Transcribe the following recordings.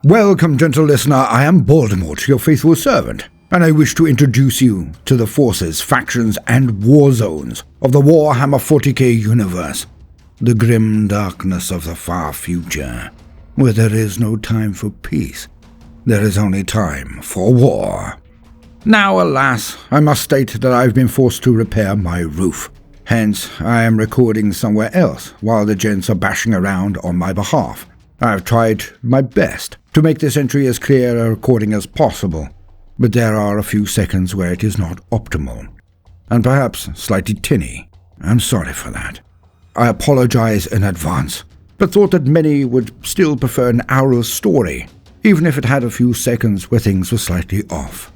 Welcome, gentle listener. I am Baldermort, your faithful servant, and I wish to introduce you to the forces, factions, and war zones of the Warhammer 40K universe, the grim darkness of the far future, where there is no time for peace, there is only time for war. Now, alas, I must state that I've been forced to repair my roof. Hence, I am recording somewhere else while the gents are bashing around on my behalf. I've tried my best to make this entry as clear a recording as possible, but there are a few seconds where it is not optimal, and perhaps slightly tinny. I'm sorry for that. I apologize in advance, but thought that many would still prefer an hour's story, even if it had a few seconds where things were slightly off.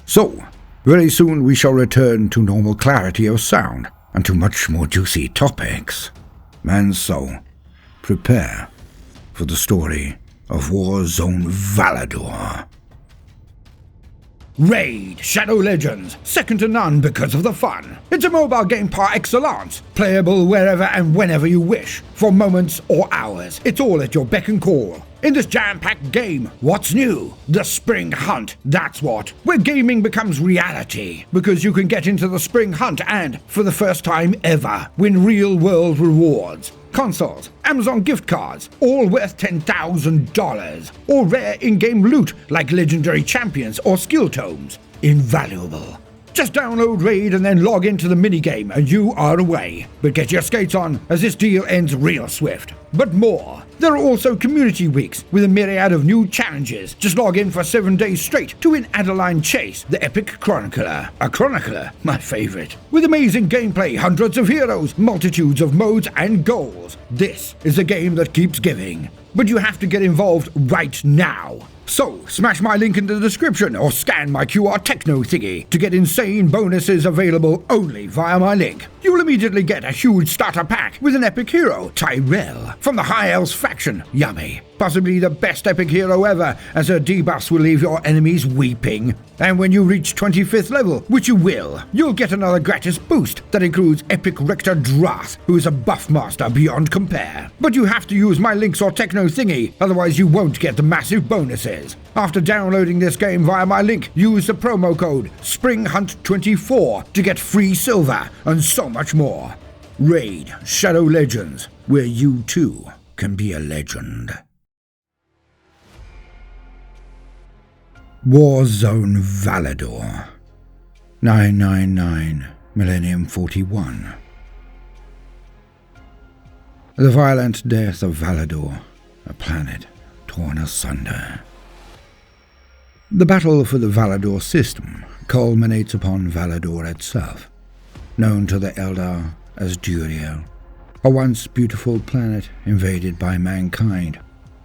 So, very soon we shall return to normal clarity of sound and to much more juicy topics. And so, prepare for the story of Warzone Valedor. Raid Shadow Legends, second to none because of the fun. It's a mobile game par excellence, playable wherever and whenever you wish, for moments or hours. It's all at your beck and call. In this jam-packed game, what's new? The Spring Hunt, that's what. Where gaming becomes reality, because you can get into the Spring Hunt and, for the first time ever, win real-world rewards. Consoles, Amazon gift cards, all worth $10,000, or rare in-game loot like legendary champions or skill tomes. Invaluable. Just download Raid and then log into the minigame and you are away. But get your skates on, as this deal ends real swift. But more. There are also community weeks with a myriad of new challenges. Just log in for 7 days straight to win Adeline Chase, the epic chronicler. A chronicler, my favorite. With amazing gameplay, hundreds of heroes, multitudes of modes and goals. This is a game that keeps giving. But you have to get involved right now. So, smash my link in the description or scan my QR techno thingy to get insane bonuses available only via my link. You'll immediately get a huge starter pack with an epic hero, Tyrell, from the High Elves faction. Yummy. Possibly the best epic hero ever, as her debuffs will leave your enemies weeping. And when you reach 25th level, which you will, you'll get another gratis boost that includes Epic Rector Drath, who is a buff master beyond compare. But you have to use my links or techno thingy, otherwise you won't get the massive bonuses. After downloading this game via my link, use the promo code SPRINGHUNT24 to get free silver and so much more. Raid Shadow Legends, where you too can be a legend. Warzone Valedor 999 Millennium 41. The violent death of Valador, a planet torn asunder. The battle for the Valador System culminates upon Valador itself, known to the Eldar as Duriel, a once beautiful planet invaded by mankind,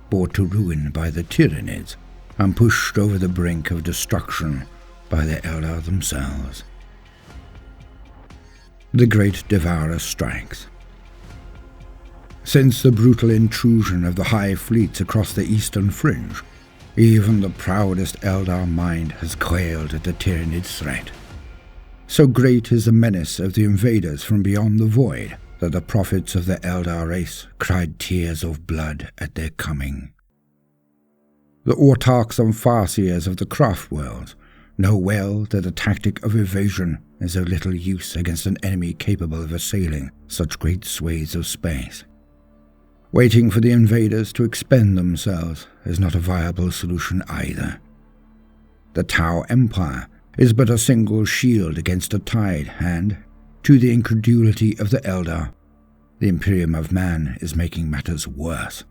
brought to ruin by the Tyranids, and pushed over the brink of destruction by the Eldar themselves. The Great Devourer strikes. Since the brutal intrusion of the Hive fleets across the eastern fringe, even the proudest Eldar mind has quailed at the Tyranid threat. So great is the menace of the invaders from beyond the void that the prophets of the Eldar race cried tears of blood at their coming. The autarchs and farseers of the Kraftworlds know well that the tactic of evasion is of little use against an enemy capable of assailing such great swathes of space. Waiting for the invaders to expend themselves is not a viable solution either. The Tau Empire is but a single shield against a tide, and, to the incredulity of the Eldar, the Imperium of Man is making matters worse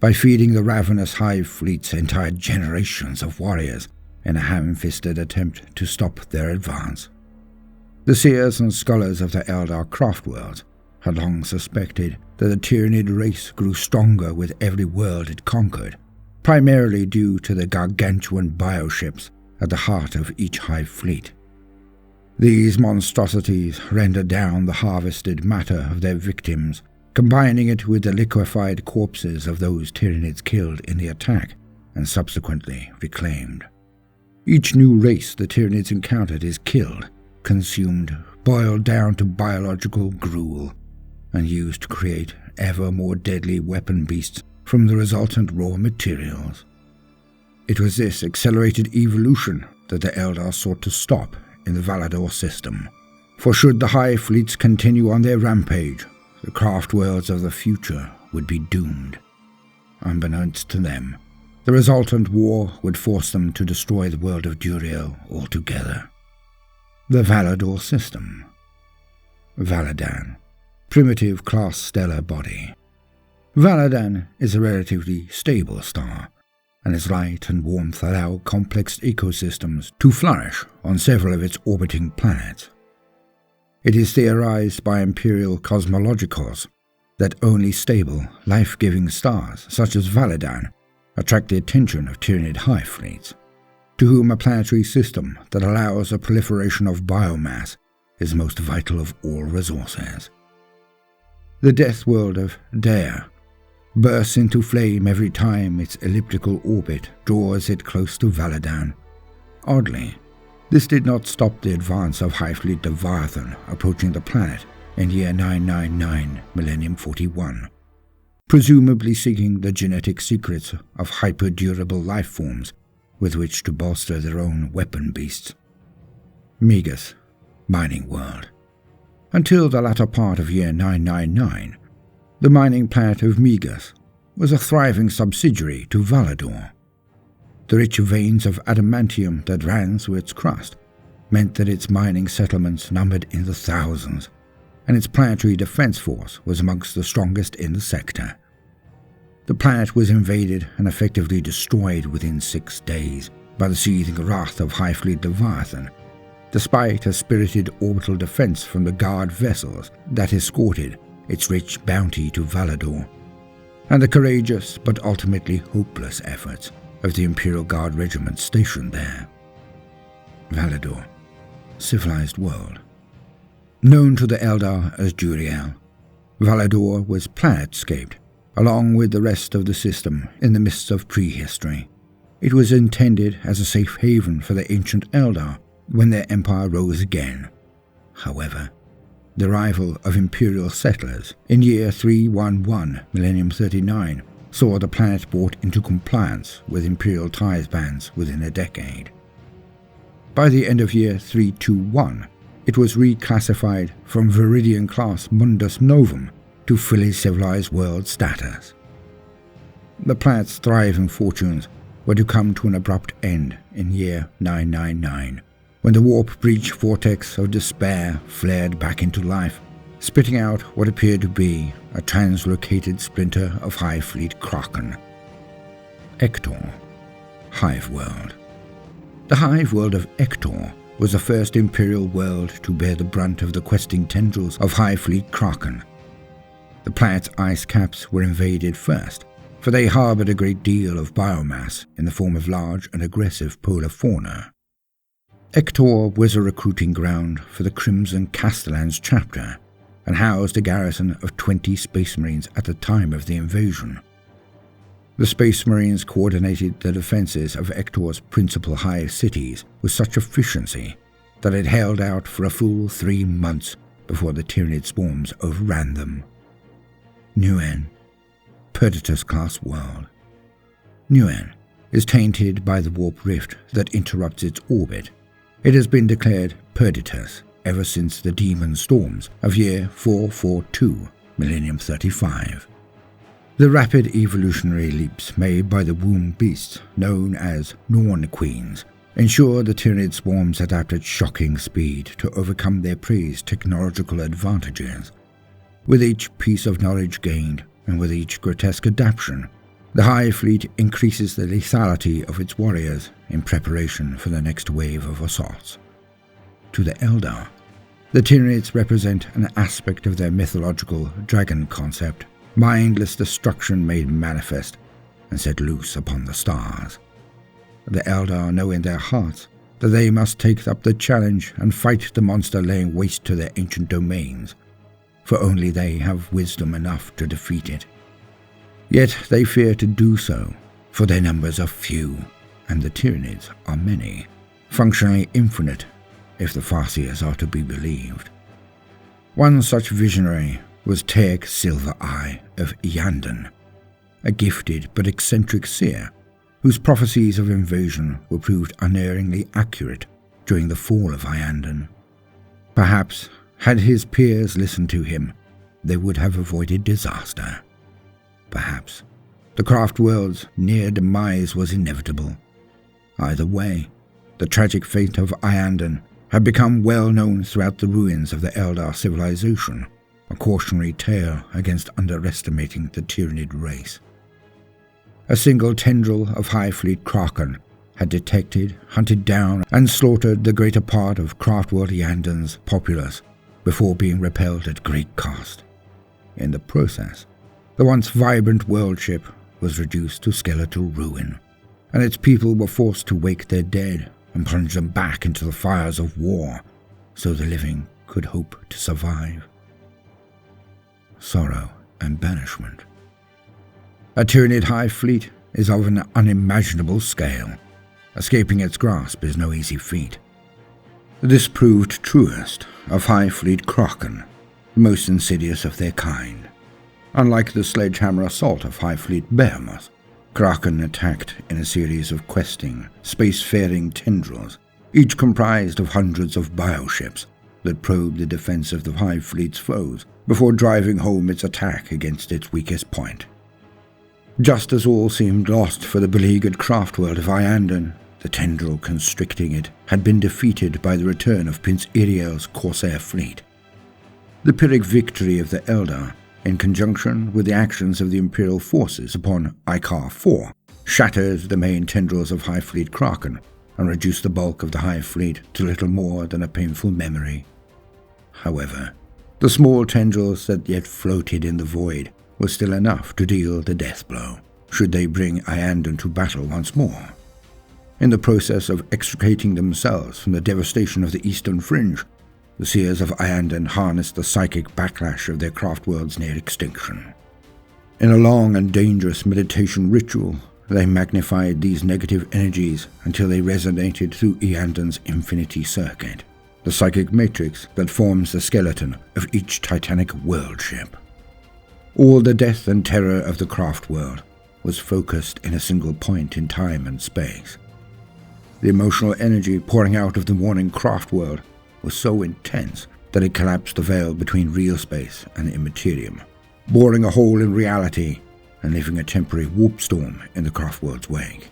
by feeding the ravenous Hive fleets entire generations of warriors in a ham-fisted attempt to stop their advance. The seers and scholars of the Eldar Kraftworlds had long suspected that the Tyranid race grew stronger with every world it conquered, primarily due to the gargantuan bioships at the heart of each Hive fleet. These monstrosities render down the harvested matter of their victims, combining it with the liquefied corpses of those Tyranids killed in the attack and subsequently reclaimed. Each new race the Tyranids encountered is killed, consumed, boiled down to biological gruel, and used to create ever more deadly weapon beasts from the resultant raw materials. It was this accelerated evolution that the Eldar sought to stop in the Valador system. For should the Hive fleets continue on their rampage, the Kraftworlds of the future would be doomed. Unbeknownst to them, the resultant war would force them to destroy the world of Duriel altogether. The Valador System. Valadan. Primitive class stellar body. Valadan is a relatively stable star, and its light and warmth allow complex ecosystems to flourish on several of its orbiting planets. It is theorized by Imperial cosmologicals that only stable, life-giving stars, such as Valadan, attract the attention of Tyranid Hive fleets, to whom a planetary system that allows a proliferation of biomass is most vital of all resources. The death world of Dea bursts into flame every time its elliptical orbit draws it close to Valadan. Oddly, this did not stop the advance of Hive Fleet Leviathan approaching the planet in year 999, Millennium 41, presumably seeking the genetic secrets of hyper-durable life forms with which to bolster their own weapon beasts. Megas, mining world. Until the latter part of year 999, the mining planet of Megas was a thriving subsidiary to Valador. The rich veins of adamantium that ran through its crust meant that its mining settlements numbered in the thousands, and its planetary defense force was amongst the strongest in the sector. The planet was invaded and effectively destroyed within 6 days by the seething wrath of Hive Fleet Leviathan, despite a spirited orbital defense from the guard vessels that escorted its rich bounty to Valador, and the courageous but ultimately hopeless efforts of the Imperial Guard regiment stationed there. Valador, civilized world. Known to the Eldar as Duriel, Valador was planetscaped, along with the rest of the system in the mists of prehistory. It was intended as a safe haven for the ancient Eldar when their empire rose again. However, the arrival of Imperial settlers in year 311, Millennium 39, saw the planet brought into compliance with Imperial tithe bans within a decade. By the end of year 321, it was reclassified from Viridian class Mundus Novum to fully civilized world status. The planet's thriving fortunes were to come to an abrupt end in year 999, when the warp breach vortex of despair flared back into life, spitting out what appeared to be a translocated splinter of Hive Fleet Kraken. Ector, Hive World. The Hive World of Ector was the first Imperial world to bear the brunt of the questing tendrils of Hive Fleet Kraken. The planet's ice caps were invaded first, for they harbored a great deal of biomass in the form of large and aggressive polar fauna. Ector was a recruiting ground for the Crimson Castellans chapter, and housed a garrison of 20 Space Marines at the time of the invasion. The Space Marines coordinated the defenses of Ector's principal hive cities with such efficiency that it held out for a full 3 months before the Tyranid swarms overran them. Nuen, Perditus-class world. Nuen is tainted by the warp rift that interrupts its orbit. It has been declared Perditus ever since the demon storms of year 442, Millennium 35. The rapid evolutionary leaps made by the womb beasts, known as Norn Queens, ensure the Tyranid swarms adapt at shocking speed to overcome their prey's technological advantages. With each piece of knowledge gained, and with each grotesque adaptation, the Hive Fleet increases the lethality of its warriors in preparation for the next wave of assaults. To the Eldar, the Tyranids represent an aspect of their mythological dragon concept, mindless destruction made manifest and set loose upon the stars. The Eldar know in their hearts that they must take up the challenge and fight the monster laying waste to their ancient domains, for only they have wisdom enough to defeat it. Yet they fear to do so, for their numbers are few, and the Tyranids are many, functionally infinite, if the Farseers are to be believed. One such visionary was Silver Eye of Iyanden, a gifted but eccentric seer whose prophecies of invasion were proved unerringly accurate during the fall of Iyanden. Perhaps, had his peers listened to him, they would have avoided disaster. Perhaps the Kraftworlds' near demise was inevitable. Either way, the tragic fate of Iyanden had become well known throughout the ruins of the Eldar civilization, a cautionary tale against underestimating the Tyranid race. A single tendril of Hive Fleet Kraken had detected, hunted down, and slaughtered the greater part of Kraftworld Iyanden's populace before being repelled at great cost. In the process, the once vibrant world ship was reduced to skeletal ruin, and its people were forced to wake their dead and plunge them back into the fires of war so the living could hope to survive. Sorrow and banishment. A Tyranid Hive fleet is of an unimaginable scale. Escaping its grasp is no easy feat. This proved truest of Hive Fleet Kraken, the most insidious of their kind. Unlike the sledgehammer assault of Hive Fleet Behemoth, Kraken attacked in a series of questing, spacefaring tendrils, each comprised of hundreds of bioships that probed the defense of the Hive Fleet's foes before driving home its attack against its weakest point. Just as all seemed lost for the beleaguered craftworld of Iyanden, the tendril constricting it had been defeated by the return of Prince Iriel's Corsair fleet. The Pyrrhic victory of the Eldar, in conjunction with the actions of the Imperial forces upon Icar IV, shattered the main tendrils of Hive Fleet Kraken and reduced the bulk of the Hive Fleet to little more than a painful memory. However, the small tendrils that yet floated in the void were still enough to deal the death blow, should they bring Iyanden to battle once more. In the process of extricating themselves from the devastation of the eastern fringe, the seers of Iyanden harnessed the psychic backlash of their craftworld's near extinction. In a long and dangerous meditation ritual, they magnified these negative energies until they resonated through Iyanden's infinity circuit, the psychic matrix that forms the skeleton of each titanic world ship. All the death and terror of the craftworld was focused in a single point in time and space. The emotional energy pouring out of the warning craftworld was so intense that it collapsed the veil between real space and immaterium, boring a hole in reality and leaving a temporary warp storm in the craftworld's wake.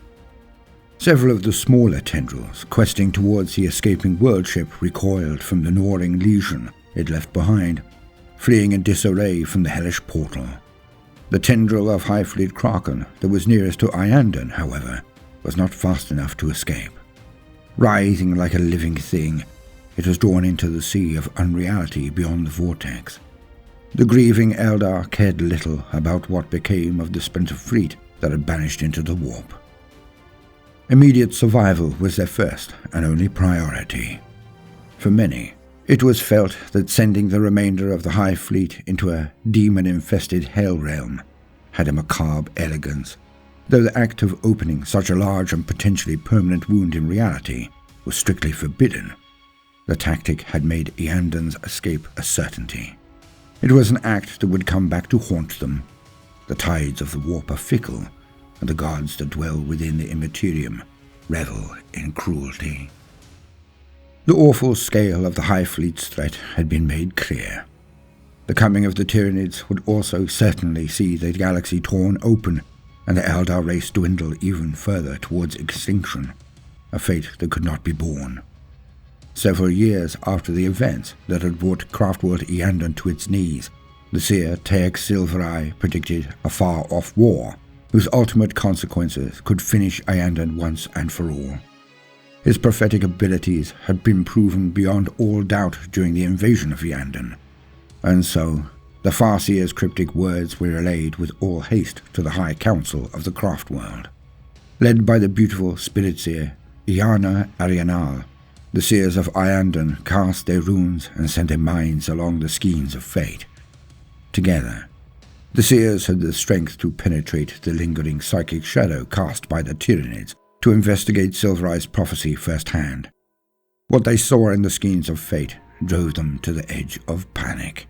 Several of the smaller tendrils questing towards the escaping world ship recoiled from the gnawing lesion it left behind, fleeing in disarray from the hellish portal. The tendril of Hive Fleet Kraken that was nearest to Iyanden, however, was not fast enough to escape. Writhing like a living thing, it was drawn into the sea of unreality beyond the vortex. The grieving Eldar cared little about what became of the splinter fleet that had vanished into the warp. Immediate survival was their first and only priority. For many, it was felt that sending the remainder of the Hive Fleet into a demon-infested hell realm had a macabre elegance, though the act of opening such a large and potentially permanent wound in reality was strictly forbidden. The tactic had made Iyanden's escape a certainty. It was an act that would come back to haunt them. The tides of the warp are fickle, and the gods that dwell within the immaterium revel in cruelty. The awful scale of the Hive Fleet's threat had been made clear. The coming of the Tyranids would also certainly see the galaxy torn open and the Eldar race dwindle even further towards extinction, a fate that could not be borne. Several years after the events that had brought craftworld Iyanden to its knees, the seer Tex Silvereye predicted a far-off war whose ultimate consequences could finish Iyanden once and for all. His prophetic abilities had been proven beyond all doubt during the invasion of Iyanden, and so the Farseer's cryptic words were relayed with all haste to the High Council of the Craftworld. Led by the beautiful spirit seer Iana Arianal, the seers of Iyanden cast their runes and sent their minds along the skeins of fate. Together, the seers had the strength to penetrate the lingering psychic shadow cast by the Tyranids to investigate Silvereye's prophecy firsthand. What they saw in the skeins of fate drove them to the edge of panic.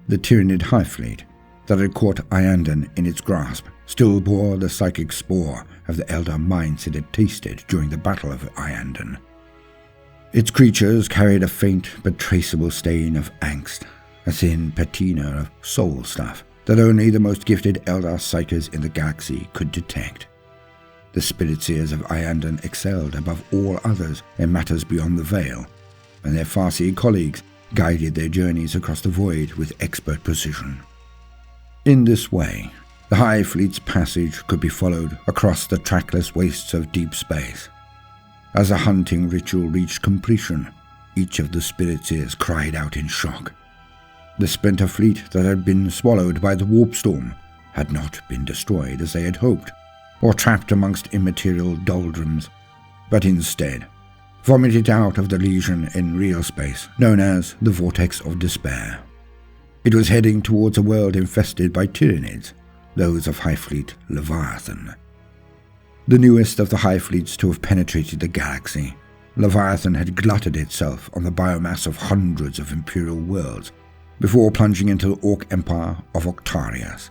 The Tyranid Hive Fleet that had caught Iyanden in its grasp still bore the psychic spore of the Eldar minds it had tasted during the Battle of Iyanden. Its creatures carried a faint but traceable stain of angst, a thin patina of soul stuff that only the most gifted Eldar psychers in the galaxy could detect. The spirit seers of Iyanden excelled above all others in matters beyond the veil, and their Farsi colleagues guided their journeys across the void with expert precision. In this way, the Hive fleet's passage could be followed across the trackless wastes of deep space. As the hunting ritual reached completion, each of the spirit seers cried out in shock. The splinter fleet that had been swallowed by the warp storm had not been destroyed as they had hoped, or trapped amongst immaterial doldrums, but instead vomited out of the legion in real space known as the Vortex of Despair. It was heading towards a world infested by Tyranids, those of Hive Fleet Leviathan. The newest of the Hive fleets to have penetrated the galaxy, Leviathan had glutted itself on the biomass of hundreds of Imperial worlds before plunging into the Orc Empire of Octarius.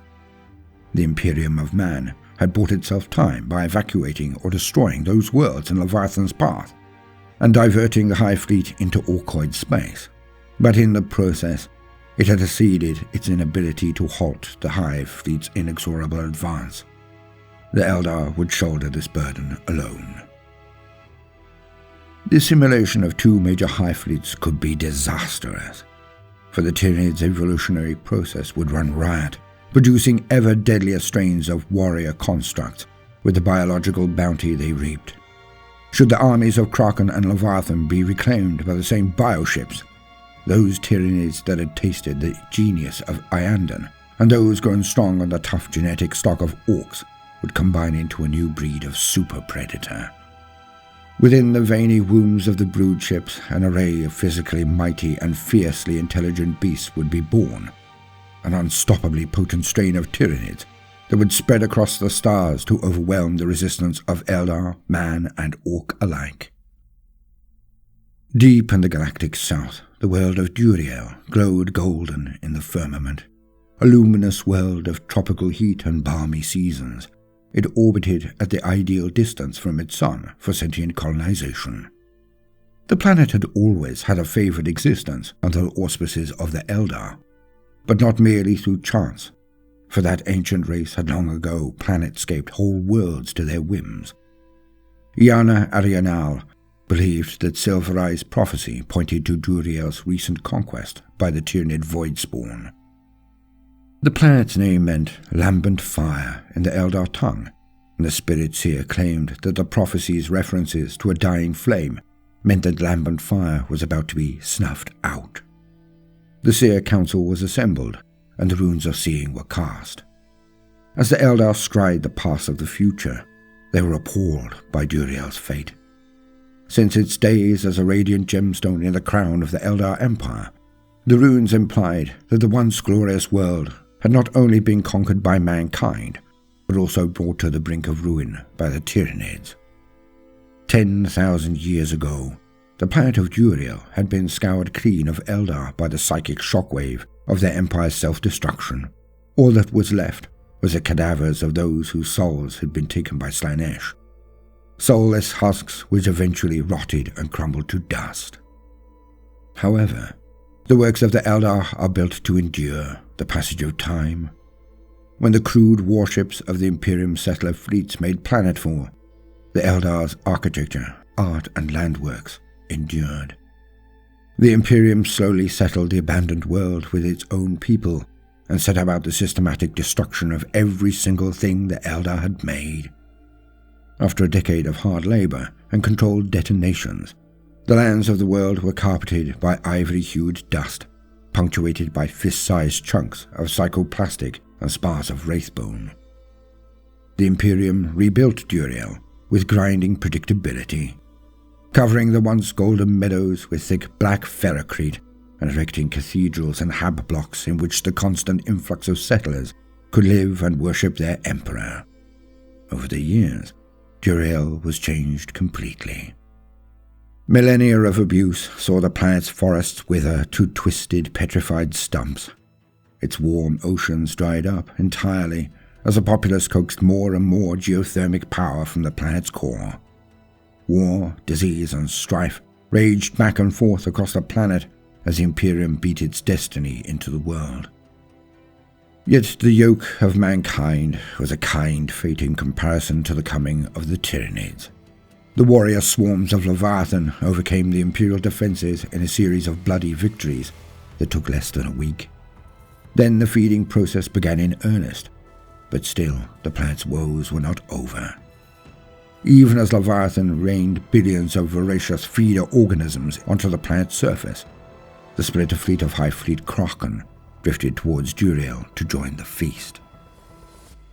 The Imperium of Man had bought itself time by evacuating or destroying those worlds in Leviathan's path, and diverting the Hive fleet into Orcoid space, but in the process, it had exceeded its inability to halt the Hive fleet's inexorable advance. The Eldar would shoulder this burden alone. The assimilation of two major Hive fleets could be disastrous, for the Tyranids' evolutionary process would run riot, producing ever deadlier strains of warrior constructs with the biological bounty they reaped. Should the armies of Kraken and Leviathan be reclaimed by the same bioships, those Tyranids that had tasted the genius of Iyanden and those grown strong on the tough genetic stock of orcs would combine into a new breed of super predator. Within the veiny wombs of the brood ships, an array of physically mighty and fiercely intelligent beasts would be born, an unstoppably potent strain of Tyranids that would spread across the stars to overwhelm the resistance of Eldar, man, and orc alike. Deep in the galactic south, the world of Duriel glowed golden in the firmament, a luminous world of tropical heat and balmy seasons. It orbited at the ideal distance from its sun for sentient colonization. The planet had always had a favored existence under the auspices of the Eldar, but not merely through chance, for that ancient race had long ago planetscaped whole worlds to their whims. Yana Arianal believed that Silver Eye's prophecy pointed to Duriel's recent conquest by the Tyranid Voidspawn. The planet's name meant lambent fire in the Eldar tongue, and the spirit seer claimed that the prophecy's references to a dying flame meant that lambent fire was about to be snuffed out. The Seer Council was assembled, and the runes of seeing were cast. As the Eldar scried the paths of the future, they were appalled by Duriel's fate. Since its days as a radiant gemstone in the crown of the Eldar Empire, the runes implied that the once glorious world had not only been conquered by mankind, but also brought to the brink of ruin by the Tyranids. 10,000 years ago, the planet of Duriel had been scoured clean of Eldar by the psychic shockwave of their empire's self-destruction. All that was left was the cadavers of those whose souls had been taken by Slaanesh. Soulless husks which eventually rotted and crumbled to dust. However, the works of the Eldar are built to endure the passage of time. When the crude warships of the Imperium settler fleets made planetfall, the Eldar's architecture, art, and landworks endured. The Imperium slowly settled the abandoned world with its own people and set about the systematic destruction of every single thing the Eldar had made. After a decade of hard labor and controlled detonations, the lands of the world were carpeted by ivory-hued dust, punctuated by fist-sized chunks of psychoplastic and spars of wraithbone. The Imperium rebuilt Duriel with grinding predictability, covering the once golden meadows with thick black ferrocrete and erecting cathedrals and hab blocks in which the constant influx of settlers could live and worship their emperor. Over the years, Duriel was changed completely. Millennia of abuse saw the planet's forests wither to twisted, petrified stumps. Its warm oceans dried up entirely, as the populace coaxed more and more geothermic power from the planet's core. War, disease, and strife raged back and forth across the planet as the Imperium beat its destiny into the world. Yet the yoke of mankind was a kind fate in comparison to the coming of the Tyranids. The warrior swarms of Leviathan overcame the Imperial defenses in a series of bloody victories that took less than a week. Then the feeding process began in earnest, but still the planet's woes were not over. Even as Leviathan rained billions of voracious feeder organisms onto the planet's surface, the splinter fleet of Hive Fleet Kraken drifted towards Duriel to join the feast.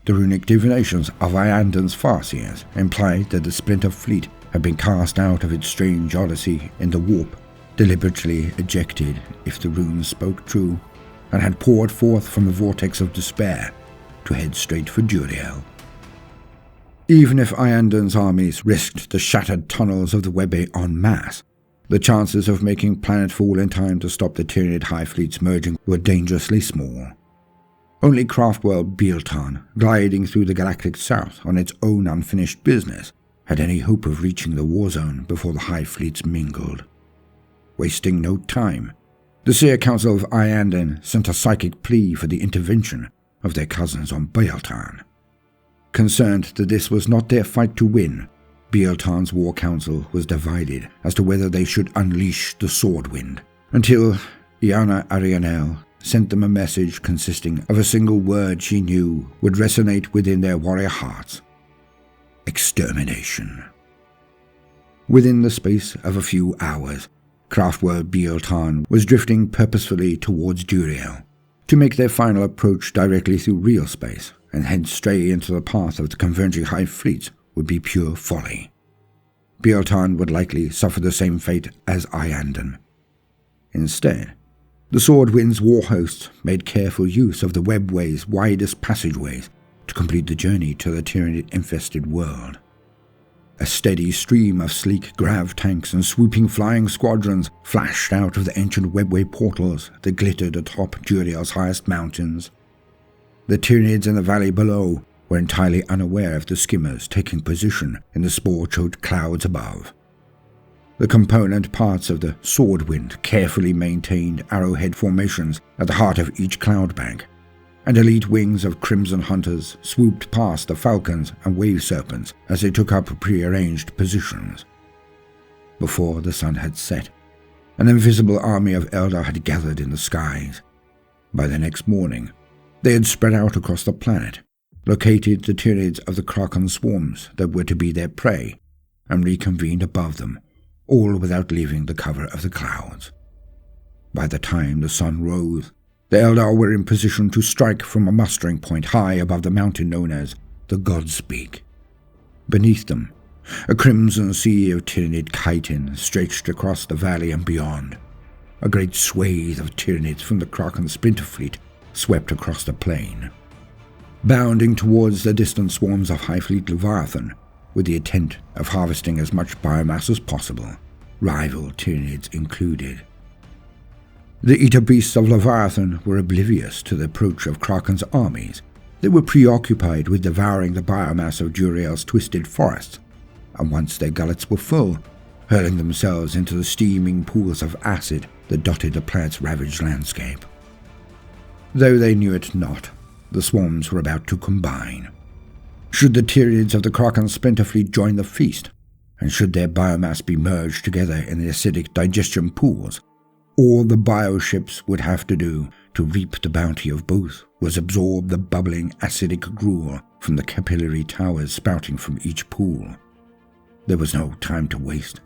The runic divinations of Iyanden's farseers implied that the splinter fleet had been cast out of its strange odyssey in the warp, deliberately ejected if the runes spoke true, and had poured forth from the vortex of despair to head straight for Duriel. Even if Iyanden's armies risked the shattered tunnels of the Webway en masse, the chances of making planetfall in time to stop the Tyranid Hive fleets merging were dangerously small. Only Kraftworld Biel-Tan, gliding through the galactic south on its own unfinished business, had any hope of reaching the war zone before the Hive fleets mingled. Wasting no time, the Seer Council of Iyanden sent a psychic plea for the intervention of their cousins on Biel-Tan. Concerned that this was not their fight to win, Biel-Tan's war council was divided as to whether they should unleash the Swordwind, until Iyanden sent them a message consisting of a single word she knew would resonate within their warrior hearts: extermination. Within the space of a few hours, Kraftworld Biel-Tan was drifting purposefully towards Duriel, to make their final approach directly through real space, and hence stray into the path of the converging Hive fleets would be pure folly. Biel-Tan would likely suffer the same fate as Iyanden. Instead, the Swordwind's war hosts made careful use of the Webway's widest passageways to complete the journey to the Tyranid-infested world. A steady stream of sleek grav tanks and swooping flying squadrons flashed out of the ancient Webway portals that glittered atop Duriel's highest mountains. The Tyranids in the valley below were entirely unaware of the skimmers taking position in the spore-choked clouds above. The component parts of the Swordwind carefully maintained arrowhead formations at the heart of each cloud bank, and elite wings of Crimson Hunters swooped past the Falcons and Wave Serpents as they took up prearranged positions. Before the sun had set, an invisible army of Eldar had gathered in the skies. By the next morning, they had spread out across the planet, located the Tyranids of the Kraken swarms that were to be their prey, and reconvened above them, all without leaving the cover of the clouds. By the time the sun rose, the Eldar were in position to strike from a mustering point high above the mountain known as the Godspeak. Beneath them, a crimson sea of Tyranid chitin stretched across the valley and beyond. A great swathe of Tyranids from the Kraken splinter fleet swept across the plain, bounding towards the distant swarms of Hive Fleet Leviathan, with the intent of harvesting as much biomass as possible, rival Tyranids included. The Eater beasts of Leviathan were oblivious to the approach of Kraken's armies. They were preoccupied with devouring the biomass of Duriel's twisted forests, and once their gullets were full, hurling themselves into the steaming pools of acid that dotted the planet's ravaged landscape. Though they knew it not, the swarms were about to combine. Should the Tyranids of the Kraken splinter fleet join the feast, and should their biomass be merged together in the acidic digestion pools, all the bioships would have to do to reap the bounty of both was absorb the bubbling acidic gruel from the capillary towers spouting from each pool. There was no time to waste.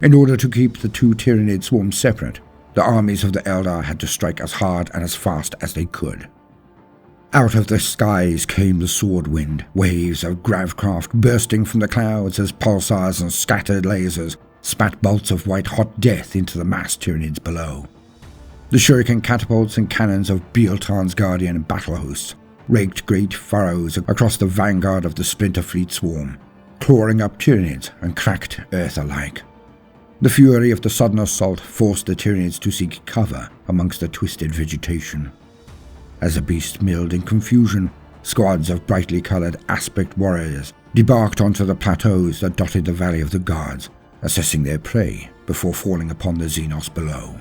In order to keep the two Tyranid swarms separate, the armies of the Eldar had to strike as hard and as fast as they could. Out of the skies came the Swordwind, waves of gravcraft bursting from the clouds as pulsars and scattered lasers spat bolts of white-hot death into the massed Tyranids below. The shuriken catapults and cannons of Biel-Tan's guardian battle hosts raked great furrows across the vanguard of the splinter fleet swarm, clawing up Tyranids and cracked earth alike. The fury of the sudden assault forced the Tyranids to seek cover amongst the twisted vegetation. As the beast milled in confusion, squads of brightly coloured aspect warriors debarked onto the plateaus that dotted the Valley of the Gods, assessing their prey before falling upon the Xenos below.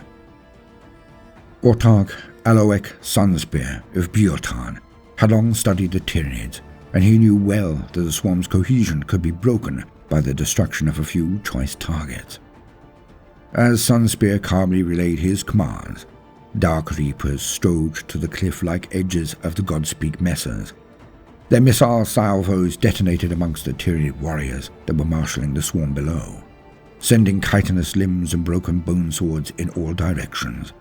Autarch Aloek Sunspear of Biel-Tan had long studied the Tyranids, and he knew well that the swarm's cohesion could be broken by the destruction of a few choice targets. As Sunspear calmly relayed his commands, Dark Reapers strode to the cliff-like edges of the Godspeak mesas. Their missile salvos detonated amongst the Tyranid warriors that were marshalling the swarm below, sending chitinous limbs and broken bone swords in all directions.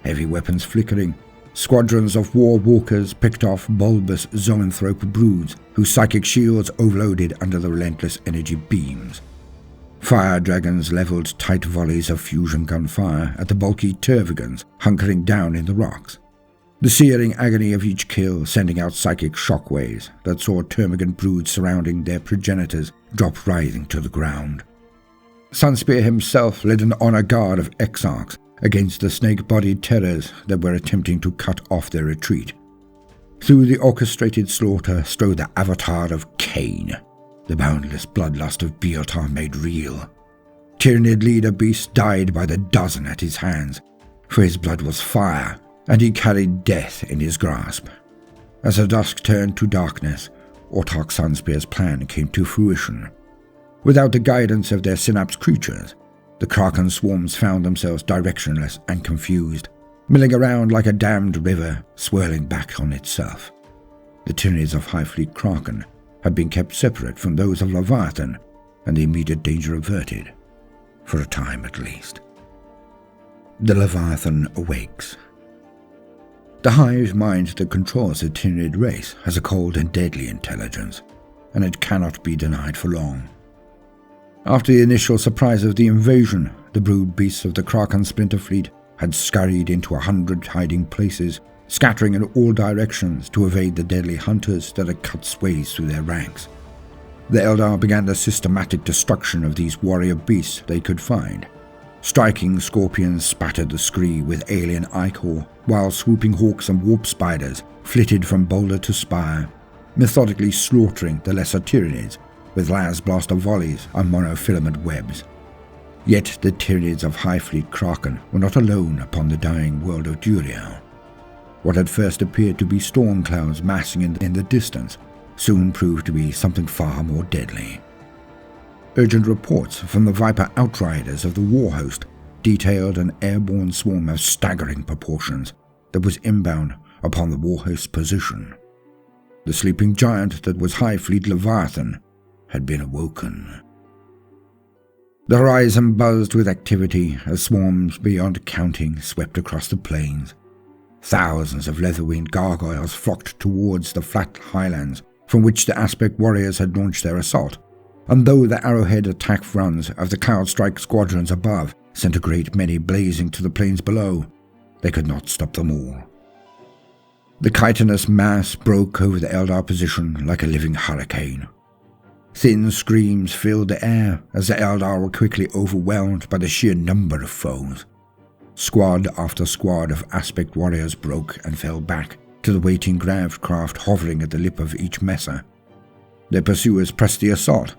Heavy weapons flickering, squadrons of war walkers picked off bulbous zoanthrope broods whose psychic shields overloaded under the relentless energy beams. Fire dragons leveled tight volleys of fusion gunfire at the bulky tervigans hunkering down in the rocks, the searing agony of each kill sending out psychic shockwaves that saw termagant broods surrounding their progenitors drop writhing to the ground. Sunspear himself led an honor guard of exarchs against the snake-bodied terrors that were attempting to cut off their retreat. Through the orchestrated slaughter strode the avatar of Cain, the boundless bloodlust of Biel-Tan made real. Tyranid leader beast died by the dozen at his hands, for his blood was fire, and he carried death in his grasp. As the dusk turned to darkness, Autarch Sunspear's plan came to fruition. Without the guidance of their synapse creatures, the Kraken swarms found themselves directionless and confused, milling around like a dammed river, swirling back on itself. The Tyranids of High Fleet Kraken had been kept separate from those of Leviathan, and the immediate danger averted, for a time at least. The Leviathan awakes. The hive mind that controls the Tyranid race has a cold and deadly intelligence, and it cannot be denied for long. After the initial surprise of the invasion, the brood beasts of the Kraken splinter fleet had scurried into 100 hiding places, scattering in all directions to evade the deadly hunters that had cut sways through their ranks. The Eldar began the systematic destruction of these warrior beasts they could find. Striking scorpions spattered the scree with alien ichor, while swooping hawks and warp spiders flitted from boulder to spire, methodically slaughtering the lesser Tyranids with las blaster volleys and monofilament webs. Yet the Tyranids of High Fleet Kraken were not alone upon the dying world of Duriel. What had first appeared to be storm clouds massing in the distance soon proved to be something far more deadly. Urgent reports from the Viper Outriders of the War Host detailed an airborne swarm of staggering proportions that was inbound upon the War Host's position. The sleeping giant that was High Fleet Leviathan had been awoken. The horizon buzzed with activity as swarms beyond counting swept across the plains. Thousands of leather-winged gargoyles flocked towards the flat highlands from which the Aspect warriors had launched their assault, and though the arrowhead attack fronts of the Cloudstrike squadrons above sent a great many blazing to the plains below, they could not stop them all. The chitinous mass broke over the Eldar position like a living hurricane. Thin screams filled the air as the Eldar were quickly overwhelmed by the sheer number of foes. Squad after squad of Aspect warriors broke and fell back to the waiting grav craft hovering at the lip of each mesa. Their pursuers pressed the assault,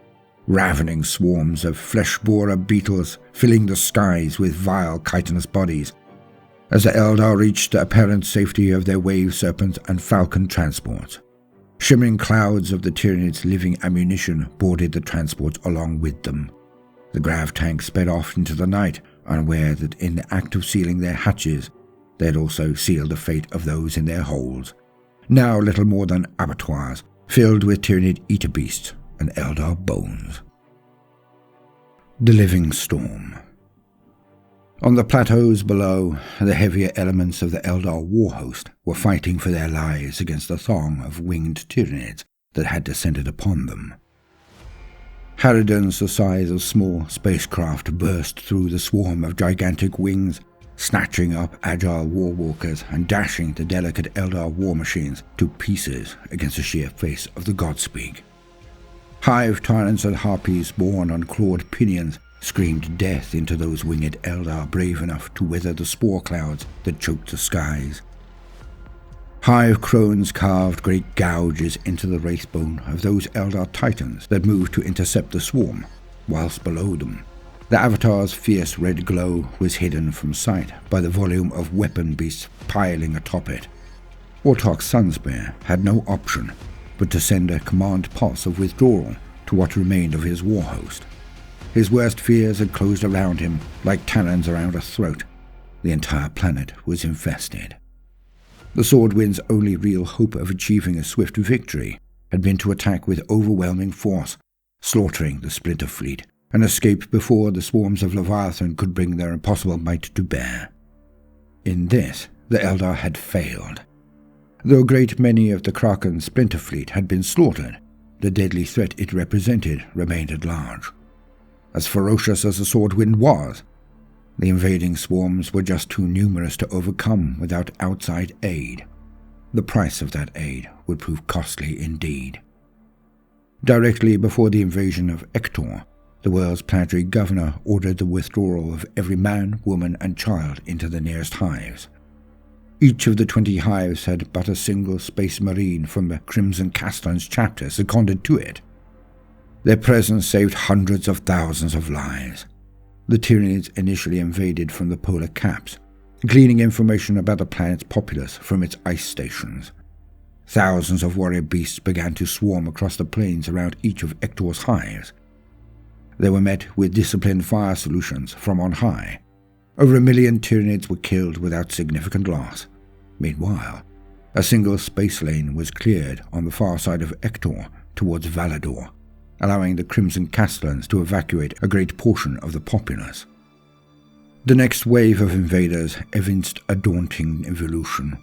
ravening swarms of flesh-borer beetles filling the skies with vile chitinous bodies, as the Eldar reached the apparent safety of their wave serpent and falcon transports. Shimmering clouds of the Tyranids' living ammunition boarded the transports along with them. The grav tanks sped off into the night, unaware that in the act of sealing their hatches, they had also sealed the fate of those in their holds, now little more than abattoirs, filled with Tyranid eater beasts and Eldar bones. The Living Storm. On the plateaus below, the heavier elements of the Eldar war host were fighting for their lives against the throng of winged Tyranids that had descended upon them. Harridans the size of small spacecraft burst through the swarm of gigantic wings, snatching up agile war walkers and dashing the delicate Eldar war machines to pieces against the sheer face of the Godspeak. Hive tyrants and harpies borne on clawed pinions screamed death into those winged Eldar brave enough to weather the spore clouds that choked the skies. Hive crones carved great gouges into the wraithbone of those Eldar titans that moved to intercept the swarm, whilst below them, the Avatar's fierce red glow was hidden from sight by the volume of weapon beasts piling atop it. Warthog's Sunspear had no option but to send a command pulse of withdrawal to what remained of his war host. His worst fears had closed around him like talons around a throat. The entire planet was infested. The Swordwind's only real hope of achieving a swift victory had been to attack with overwhelming force, slaughtering the Splinter Fleet, and escape before the swarms of Leviathan could bring their impossible might to bear. In this, the Eldar had failed. Though a great many of the Kraken's Splinter Fleet had been slaughtered, the deadly threat it represented remained at large. As ferocious as the Swordwind was, the invading swarms were just too numerous to overcome without outside aid. The price of that aid would prove costly indeed. Directly before the invasion of Ector, the world's planetary governor ordered the withdrawal of every man, woman, and child into the nearest hives. Each of the 20 hives had but a single space marine from the Crimson Castellan's chapter seconded to it. Their presence saved hundreds of thousands of lives. The Tyranids initially invaded from the polar caps, gleaning information about the planet's populace from its ice stations. Thousands of warrior beasts began to swarm across the plains around each of Ector's hives. They were met with disciplined fire solutions from on high. Over 1 million Tyranids were killed without significant loss. Meanwhile, a single space lane was cleared on the far side of Ector towards Valador, allowing the Crimson Castellans to evacuate a great portion of the populace. The next wave of invaders evinced a daunting evolution.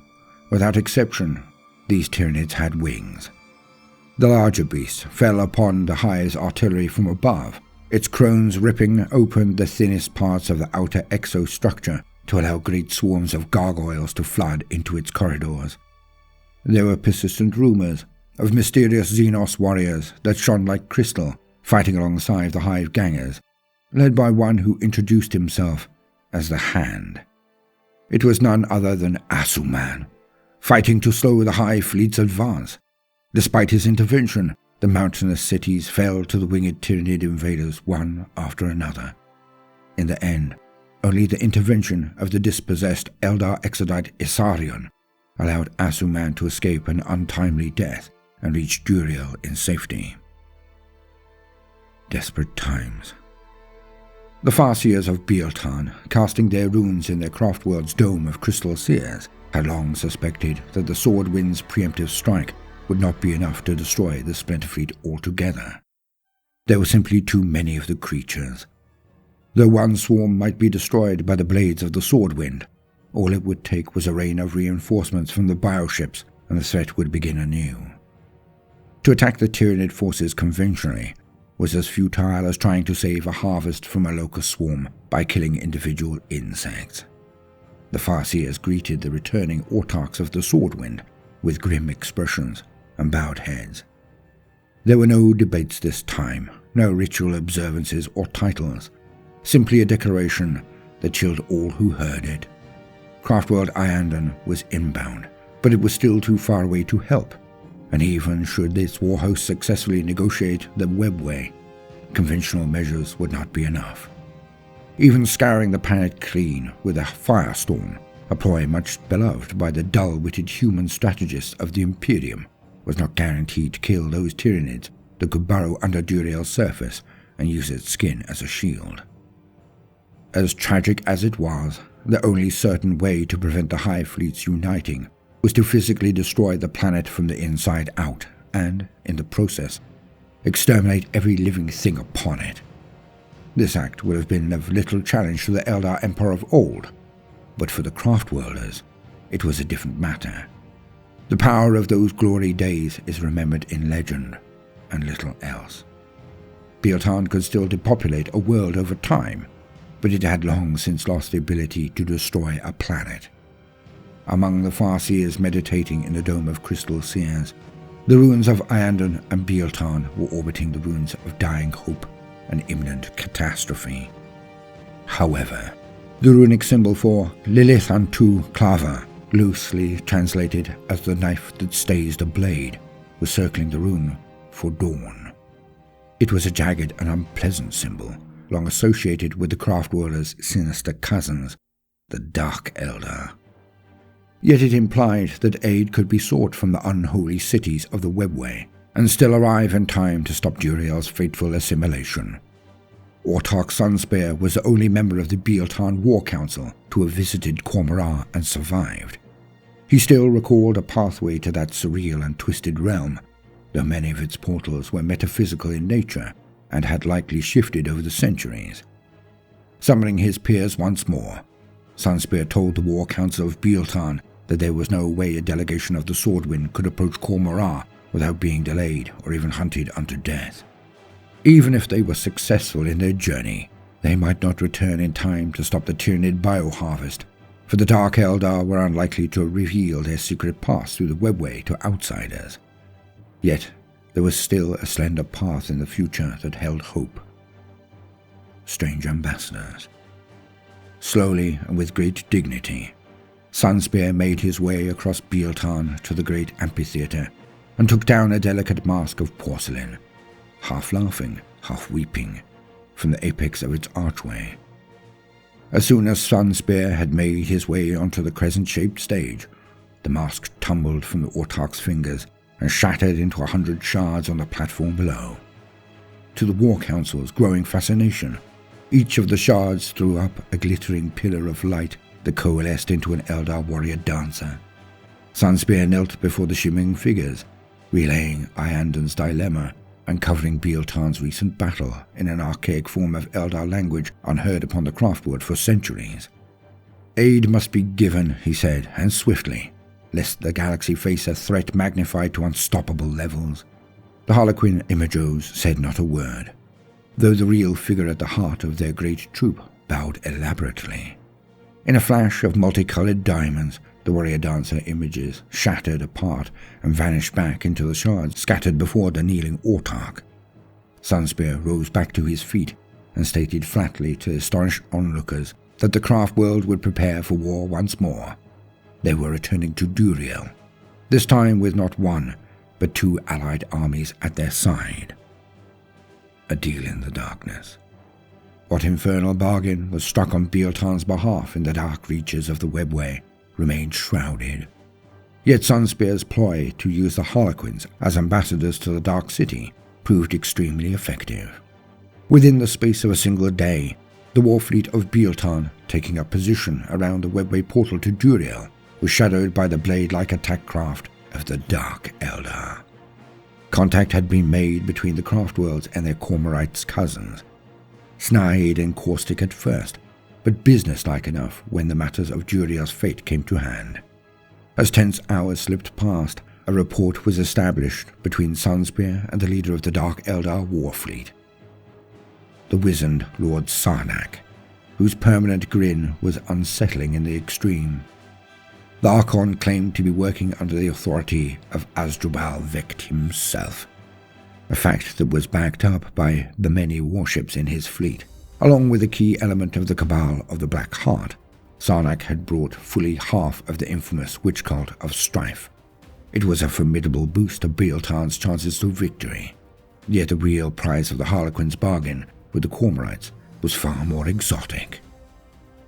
Without exception, these Tyranids had wings. The larger beasts fell upon the hive's artillery from above, its crones ripping open the thinnest parts of the outer exostructure to allow great swarms of gargoyles to flood into its corridors. There were persistent rumors of mysterious Xenos warriors that shone like crystal, fighting alongside the hive gangers, led by one who introduced himself as the Hand. It was none other than Asuman, fighting to slow the hive fleet's advance. Despite his intervention, the mountainous cities fell to the winged Tyranid invaders one after another. In the end, only the intervention of the dispossessed Eldar Exodite Isarion allowed Asuman to escape an untimely death and reach Duriel in safety. Desperate times. The Farseers of Biel-Tan, casting their runes in their Carftworlds' dome of crystal seers, had long suspected that the Swordwind's preemptive strike would not be enough to destroy the Splinter Fleet altogether. There were simply too many of the creatures. Though one swarm might be destroyed by the blades of the Swordwind, all it would take was a rain of reinforcements from the bioships, and the threat would begin anew. To attack the Tyranid forces conventionally was as futile as trying to save a harvest from a locust swarm by killing individual insects. The Farseers greeted the returning autarchs of the Swordwind with grim expressions and bowed heads. There were no debates this time, no ritual observances or titles, simply a declaration that chilled all who heard it. Kraftworld Iyanden was inbound, but it was still too far away to help, and even should this warhost successfully negotiate the Webway, conventional measures would not be enough. Even scouring the planet clean with a firestorm, a ploy much beloved by the dull-witted human strategists of the Imperium, was not guaranteed to kill those Tyranids that could burrow under Duriel's surface and use its skin as a shield. As tragic as it was, the only certain way to prevent the Hive fleets uniting was to physically destroy the planet from the inside out and, in the process, exterminate every living thing upon it. This act would have been of little challenge to the Eldar Empire of old, but for the Craftworlders, it was a different matter. The power of those glory days is remembered in legend, and little else. Biel-Tan could still depopulate a world over time, but it had long since lost the ability to destroy a planet. Among the Farseers meditating in the Dome of Crystal Seers, the ruins of Iyanden and Biel-Tan were orbiting the ruins of dying hope and imminent catastrophe. However, the runic symbol for Lilithan II Clava loosely translated as the knife that stays the blade, was circling the room for dawn. It was a jagged and unpleasant symbol, long associated with the Kraftworlds' sinister cousins, the Dark Eldar. Yet it implied that aid could be sought from the unholy cities of the Webway, and still arrive in time to stop Duriel's fateful assimilation. Autarch Sunspear was the only member of the Biel-Tan War Council to have visited Cormorant and survived. He still recalled a pathway to that surreal and twisted realm, though many of its portals were metaphysical in nature and had likely shifted over the centuries. Summoning his peers once more, Sunspear told the War Council of Biel-Tan that there was no way a delegation of the Swordwind could approach Cormorant without being delayed or even hunted unto death. Even if they were successful in their journey, they might not return in time to stop the Tyranid bioharvest, for the Dark Eldar were unlikely to reveal their secret paths through the Webway to outsiders. Yet, there was still a slender path in the future that held hope. Strange ambassadors. Slowly and with great dignity, Sunspear made his way across Biel-Tan to the great amphitheatre and took down a delicate mask of porcelain, half laughing, half weeping, from the apex of its archway. As soon as Sunspear had made his way onto the crescent-shaped stage, the mask tumbled from the Autarch's fingers and shattered into 100 shards on the platform below. To the War Council's growing fascination, each of the shards threw up a glittering pillar of light that coalesced into an Eldar warrior dancer. Sunspear knelt before the shimmering figures, relaying Iyanden's dilemma and covering Biel-Tan's recent battle in an archaic form of Eldar language unheard upon the Kraftworld for centuries. Aid must be given, he said, and swiftly, lest the galaxy face a threat magnified to unstoppable levels. The Harlequin Imagos said not a word, though the real figure at the heart of their great troop bowed elaborately. In a flash of multicolored diamonds, the warrior dancer images shattered apart and vanished back into the shards scattered before the kneeling Autarch. Sunspear rose back to his feet and stated flatly to astonished onlookers that the Kraftworld would prepare for war once more. They were returning to Duriel, this time with not one, but 2 allied armies at their side. A deal in the darkness. What infernal bargain was struck on Biel-Tan's behalf in the dark reaches of the Webway remained shrouded. Yet Sunspear's ploy to use the Harlequins as ambassadors to the Dark City proved extremely effective. Within the space of a single day, the war fleet of Biel-Tan, taking up position around the Webway portal to Duriel, was shadowed by the blade-like attack craft of the Dark Eldar. Contact had been made between the Kraftworlds and their Cormorant's cousins. Snide and caustic at first, but businesslike enough when the matters of Duriel's fate came to hand. As tense hours slipped past, a rapport was established between Sunspear and the leader of the Dark Eldar war fleet, the wizened Lord Sarnak, whose permanent grin was unsettling in the extreme. The Archon claimed to be working under the authority of Asdrubal Vecht himself, a fact that was backed up by the many warships in his fleet. Along with a key element of the Cabal of the Black Heart, Sarnak had brought fully half of the infamous witch cult of Strife. It was a formidable boost to Biel-Tan's chances of victory. Yet the real prize of the Harlequins' bargain with the Cormorites was far more exotic.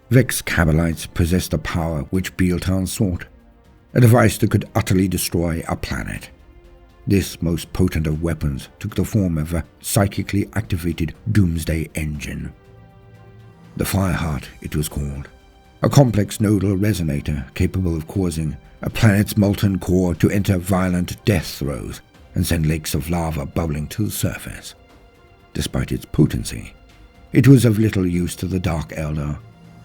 Vex Cabalites possessed a power which Biel-Tan sought, a device that could utterly destroy a planet. This most potent of weapons took the form of a psychically activated doomsday engine. The Fireheart, it was called, a complex nodal resonator capable of causing a planet's molten core to enter violent death throes and send lakes of lava bubbling to the surface. Despite its potency, it was of little use to the Dark Eldar,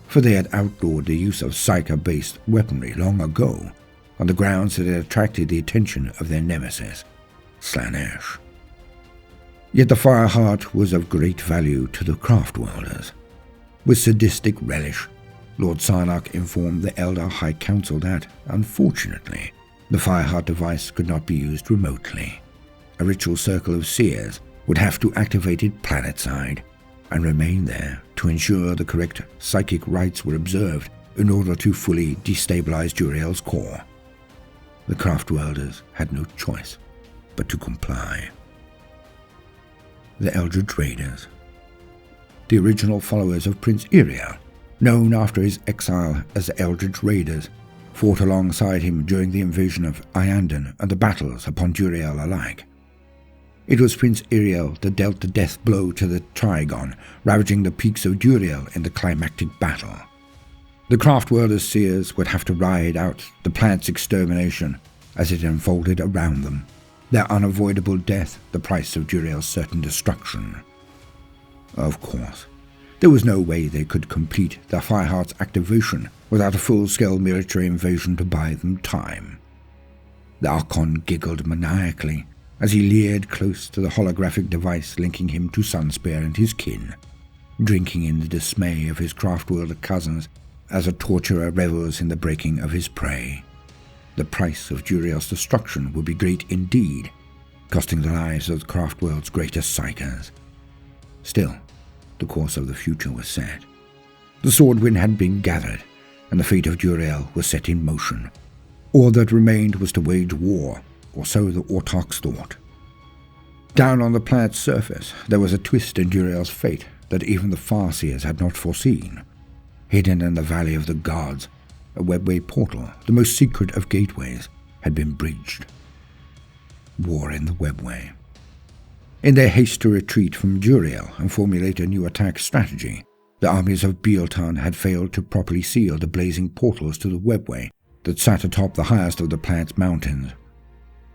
for they had outlawed the use of Psyker-based weaponry long ago, on the grounds that it attracted the attention of their nemesis, Slaanesh. Yet the Fireheart was of great value to the Kraftworlders. With sadistic relish, Lord Sarnak informed the Eldar High Council that, unfortunately, the Fireheart device could not be used remotely. A ritual circle of seers would have to activate it planetside and remain there to ensure the correct psychic rites were observed in order to fully destabilize Duriel's core. The Kraftworlders had no choice but to comply. The Eldritch Raiders. The original followers of Prince Iriel, known after his exile as the Eldritch Raiders, fought alongside him during the invasion of Iyanden and the battles upon Duriel alike. It was Prince Iriel that dealt the death blow to the Trigon, ravaging the peaks of Duriel in the climactic battle. The Kraftworlders' seers would have to ride out the planet's extermination as it unfolded around them, their unavoidable death the price of Duriel's certain destruction. Of course, there was no way they could complete their Fireheart's activation without a full-scale military invasion to buy them time. The Archon giggled maniacally as he leered close to the holographic device linking him to Sunspear and his kin, drinking in the dismay of his Kraftworld cousins as a torturer revels in the breaking of his prey. The price of Duriel's destruction would be great indeed, costing the lives of the Kraftworld's greatest psychers. Still, the course of the future was set. The swordwind had been gathered, and the fate of Duriel was set in motion. All that remained was to wage war, or so the Autarchs thought. Down on the planet's surface, there was a twist in Duriel's fate that even the Farseers had not foreseen. Hidden in the Valley of the Gods, a Webway portal, the most secret of gateways, had been breached. War in the Webway. In their haste to retreat from Duriel and formulate a new attack strategy, the armies of Biel-Tan had failed to properly seal the blazing portals to the Webway that sat atop the highest of the planet's mountains.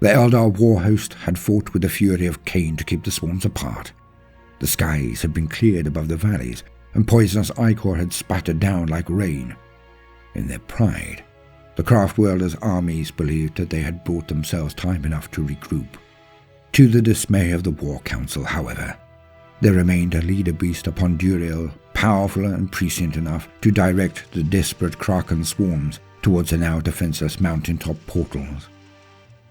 The Eldar war host had fought with the fury of Cain to keep the swarms apart. The skies had been cleared above the valleys, and poisonous ichor had spattered down like rain. In their pride, the Kraftworlders' armies believed that they had bought themselves time enough to regroup. To the dismay of the War Council, however, there remained a leader beast upon Duriel, powerful and prescient enough to direct the desperate Kraken swarms towards the now defenseless mountaintop portals.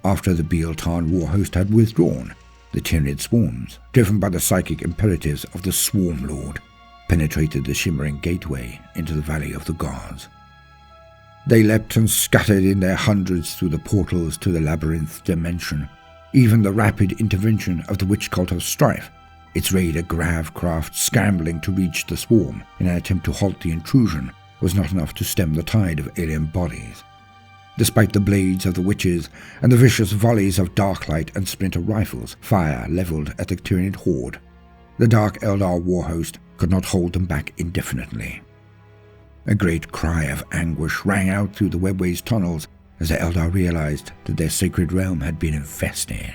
After the Biel-Tan war host had withdrawn, the Tyranid swarms, driven by the psychic imperatives of the Swarm Lord, penetrated the shimmering gateway into the Valley of the Gods. They leapt and scattered in their hundreds through the portals to the labyrinth dimension. Even the rapid intervention of the Witch Cult of Strife, its raider Gravcraft scrambling to reach the swarm in an attempt to halt the intrusion, was not enough to stem the tide of alien bodies. Despite the blades of the witches and the vicious volleys of Darklight and Splinter rifles fire leveled at the Tyranid horde, the Dark Eldar warhost could not hold them back indefinitely. A great cry of anguish rang out through the Webway's tunnels as the Eldar realized that their sacred realm had been infested.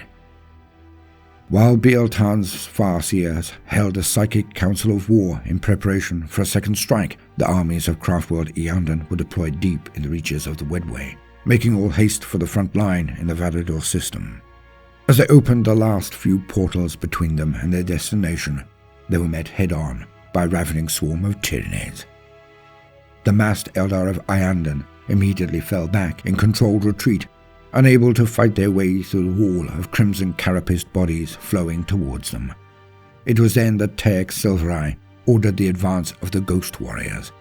While Biel-Tan's Farseers held a psychic council of war in preparation for a second strike, the armies of Craftworld Iyanden were deployed deep in the reaches of the Webway, making all haste for the front line in the Valador System. As they opened the last few portals between them and their destination, they were met head-on by a ravening swarm of Tyranids. The massed Eldar of Iyanden immediately fell back in controlled retreat, unable to fight their way through the wall of crimson carapaced bodies flowing towards them. It was then that Tex Silvereye ordered the advance of the Ghost Warriors.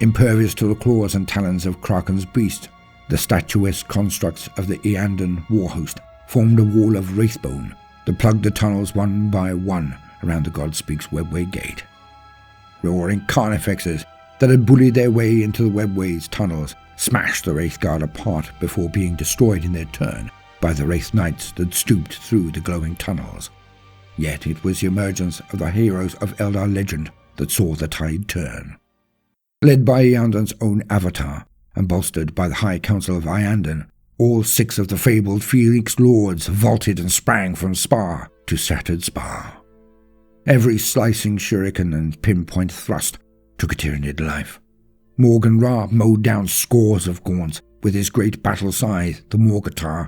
Impervious to the claws and talons of Kraken's beast, the statuesque constructs of the Iyanden warhost formed a wall of wraithbone that plugged the tunnels one by one around the Godspeak's Webway gate. Roaring carnifexes that had bullied their way into the Webway's tunnels smashed the Wraith Guard apart before being destroyed in their turn by the Wraith Knights that stooped through the glowing tunnels. Yet it was the emergence of the heroes of Eldar legend that saw the tide turn. Led by Iyanden's own avatar, and bolstered by the High Council of Iyanden, all 6 of the fabled Phoenix Lords vaulted and sprang from spar to shattered spar. Every slicing shuriken and pinpoint thrust took a Tyranid life. Morgan Ra mowed down scores of Gaunts with his great battle scythe, the Morgatar.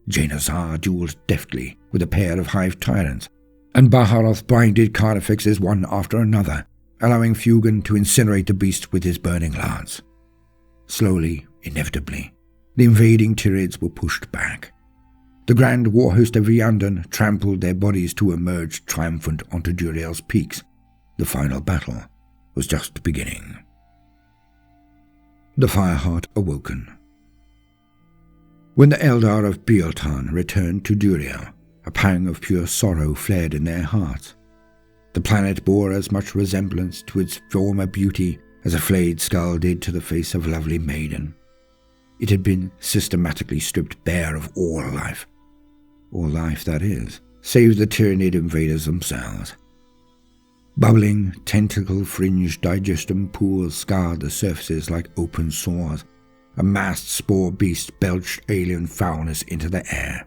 Janazar dueled deftly with a pair of Hive tyrants, and Baharoth blinded carnifexes one after another, allowing Fugan to incinerate the beast with his burning lance. Slowly, inevitably, the invading Tyranids were pushed back. The Grand Warhost of Iyanden trampled their bodies to emerge triumphant onto Duriel's peaks. The final battle was just beginning. The Fireheart Awoken. When the Eldar of Biel-Tan returned to Duriel, a pang of pure sorrow flared in their hearts. The planet bore as much resemblance to its former beauty as a flayed skull did to the face of a lovely maiden. It had been systematically stripped bare of all life, that is, save the Tyranid invaders themselves. Bubbling, tentacle-fringed digestion pools scarred the surfaces like open sores. A massed spore beast belched alien foulness into the air.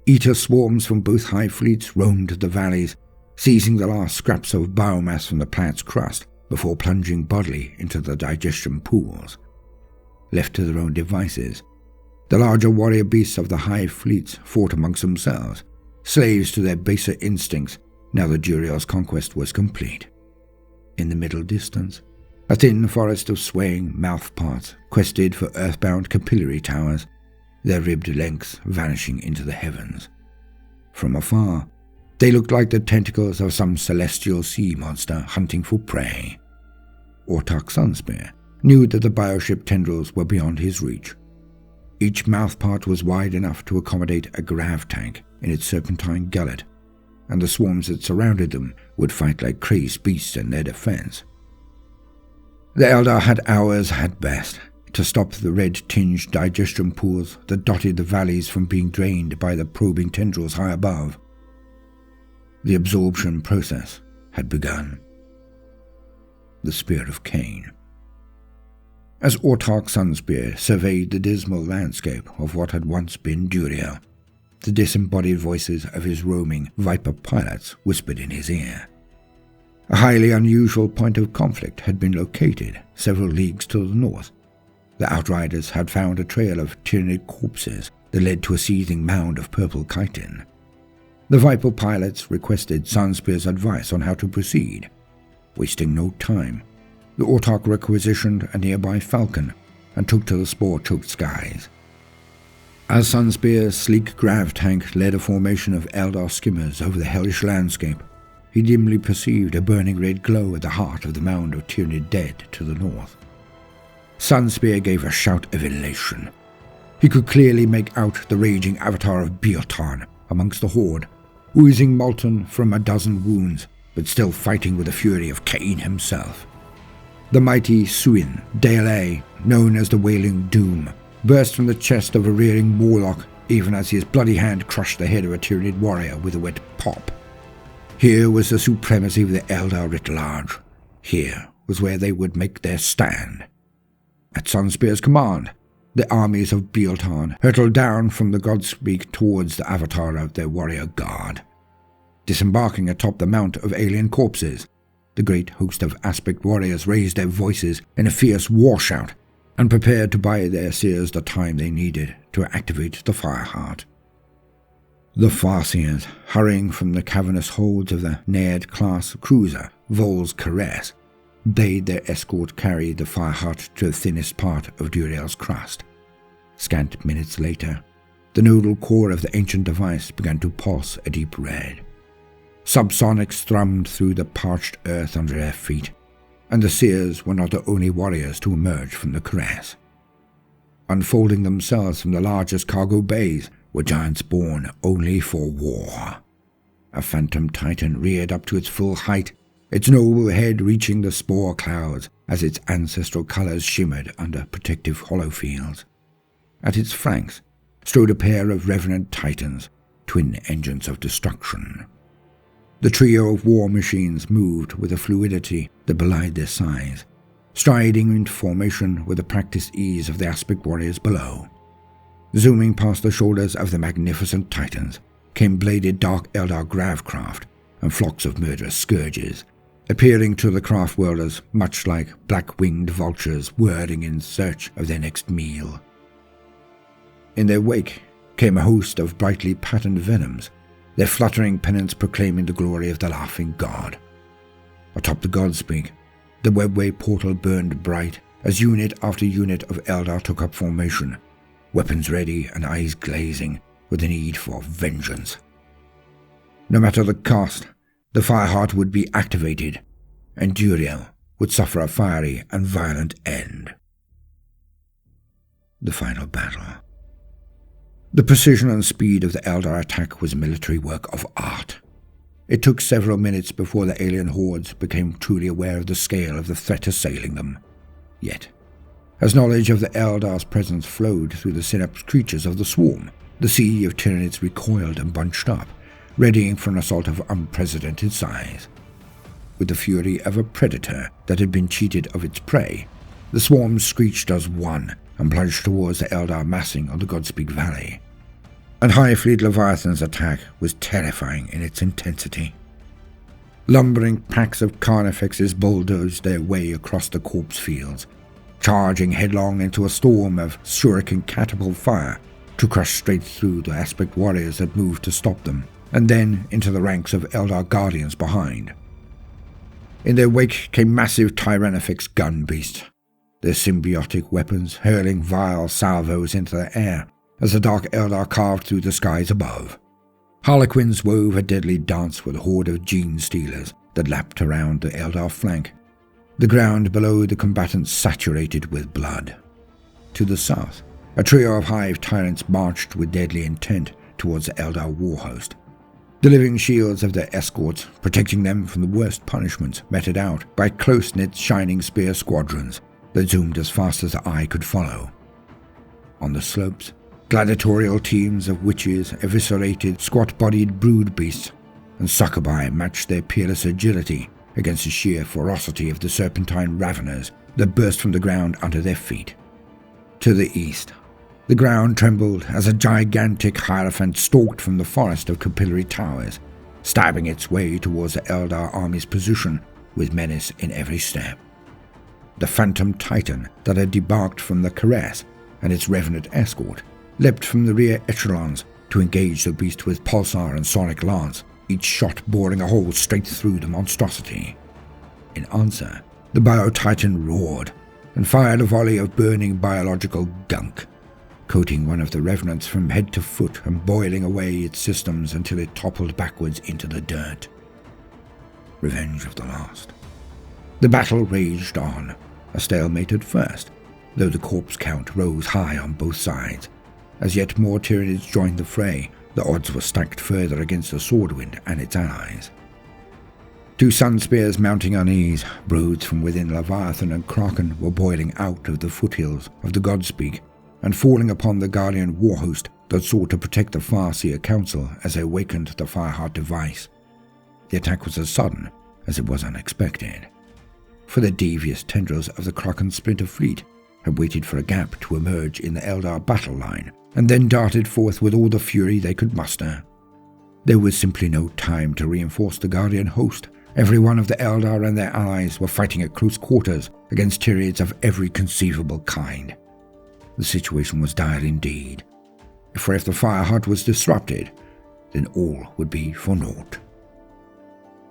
Eater swarms from both Hive fleets roamed the valleys, seizing the last scraps of biomass from the planet's crust before plunging bodily into the digestion pools. Left to their own devices, the larger warrior beasts of the Hive fleets fought amongst themselves, slaves to their baser instincts now that Duriel's conquest was complete. In the middle distance, a thin forest of swaying mouthparts quested for earthbound capillary towers, their ribbed lengths vanishing into the heavens. From afar, they looked like the tentacles of some celestial sea monster hunting for prey. Autarch Sunspear knew that the bioship tendrils were beyond his reach. Each mouthpart was wide enough to accommodate a grav tank in its serpentine gullet, and the swarms that surrounded them would fight like crazed beasts in their defense. The Eldar had hours at best to stop the red-tinged digestion pools that dotted the valleys from being drained by the probing tendrils high above. The absorption process had begun. The Spear of Cain. As Autarch Sunspear surveyed the dismal landscape of what had once been Duriel, the disembodied voices of his roaming Viper pilots whispered in his ear. A highly unusual point of conflict had been located several leagues to the north. The Outriders had found a trail of Tyranid corpses that led to a seething mound of purple chitin. The Viper pilots requested Sunspear's advice on how to proceed. Wasting no time, the Autarch requisitioned a nearby falcon and took to the spore-choked skies. As Sunspear's sleek grav tank led a formation of Eldar skimmers over the hellish landscape, he dimly perceived a burning red glow at the heart of the mound of Tyranid dead to the north. Sunspear gave a shout of elation. He could clearly make out the raging avatar of Biel-Tan amongst the horde, oozing molten from a dozen wounds, but still fighting with the fury of Cain himself. The mighty Suin Dele, known as the Wailing Doom, burst from the chest of a rearing warlock even as his bloody hand crushed the head of a Tyranid warrior with a wet pop. Here was the supremacy of the Eldar writ large. Here was where they would make their stand. At Sunspear's command, the armies of Biel-Tan hurtled down from the Godspeak towards the avatar of their warrior god. Disembarking atop the mount of alien corpses, the great host of aspect warriors raised their voices in a fierce war shout and prepared to buy their seers the time they needed to activate the Fireheart. The Farseers, hurrying from the cavernous holds of the Naird-class cruiser Vol's Caress, bade their escort carry the Fireheart to the thinnest part of Duriel's crust. Scant minutes later, the nodal core of the ancient device began to pulse a deep red. Subsonics thrummed through the parched earth under their feet, and the seers were not the only warriors to emerge from the Caress. Unfolding themselves from the largest cargo bays were giants born only for war. A phantom titan reared up to its full height, its noble head reaching the spore clouds as its ancestral colors shimmered under protective hollow fields. At its flanks strode a pair of revenant titans, twin engines of destruction. The trio of war machines moved with a fluidity that belied their size, striding into formation with the practiced ease of the aspect warriors below. Zooming past the shoulders of the magnificent titans came bladed dark Eldar gravcraft and flocks of murderous scourges, appearing to the Carftworlders much like black-winged vultures whirring in search of their next meal. In their wake came a host of brightly patterned venoms, their fluttering pennants proclaiming the glory of the laughing god. Atop the Godspeak, the Webway portal burned bright as unit after unit of Eldar took up formation, weapons ready and eyes glazing with the need for vengeance. No matter the cost, the Fireheart would be activated, and Duriel would suffer a fiery and violent end. The final battle. The precision and speed of the Eldar attack was military work of art. It took several minutes before the alien hordes became truly aware of the scale of the threat assailing them. Yet, as knowledge of the Eldar's presence flowed through the synapse creatures of the swarm, the sea of Tyranids recoiled and bunched up, readying for an assault of unprecedented size. With the fury of a predator that had been cheated of its prey, the swarm screeched as one and plunged towards the Eldar massing on the Godspeak Valley. And Hive Fleet Leviathan's attack was terrifying in its intensity. Lumbering packs of carnifexes bulldozed their way across the corpse fields, charging headlong into a storm of shuriken catapult fire to crush straight through the aspect warriors that moved to stop them, and then into the ranks of Eldar guardians behind. In their wake came massive Tyranifex gun beasts, their symbiotic weapons hurling vile salvos into the air as the Dark Eldar carved through the skies above. Harlequins wove a deadly dance with a horde of gene stealers that lapped around the Eldar flank, the ground below the combatants saturated with blood. To the south, a trio of Hive tyrants marched with deadly intent towards the Eldar warhost, the living shields of their escorts protecting them from the worst punishments meted out by close-knit shining spear squadrons that zoomed as fast as the eye could follow. On the slopes, gladiatorial teams of witches eviscerated squat-bodied brood beasts, and succubi matched their peerless agility against the sheer ferocity of the serpentine raveners that burst from the ground under their feet. To the east, the ground trembled as a gigantic hierophant stalked from the forest of capillary towers, stabbing its way towards the Eldar army's position with menace in every step. The phantom titan that had debarked from the Caress and its revenant escort leapt from the rear echelons to engage the beast with pulsar and sonic lance, each shot boring a hole straight through the monstrosity. In answer, the bio-titan roared and fired a volley of burning biological gunk, coating one of the revenants from head to foot and boiling away its systems until it toppled backwards into the dirt. Revenge of the lost. The battle raged on, a stalemate at first, though the corpse count rose high on both sides. As yet more Tyranids joined the fray, the odds were stacked further against the Swordwind and its allies. Two sun spears mounting unease, broods from within Leviathan and Kraken were boiling out of the foothills of the Godspeak and falling upon the Guardian warhost that sought to protect the Farseer Council as they awakened the Fireheart device. The attack was as sudden as it was unexpected, for the devious tendrils of the Kraken splinter fleet had waited for a gap to emerge in the Eldar battle line, and then darted forth with all the fury they could muster. There was simply no time to reinforce the Guardian host. Every one of the Eldar and their allies were fighting at close quarters against Tyranids of every conceivable kind. The situation was dire indeed, for if the Fireheart was disrupted, then all would be for naught.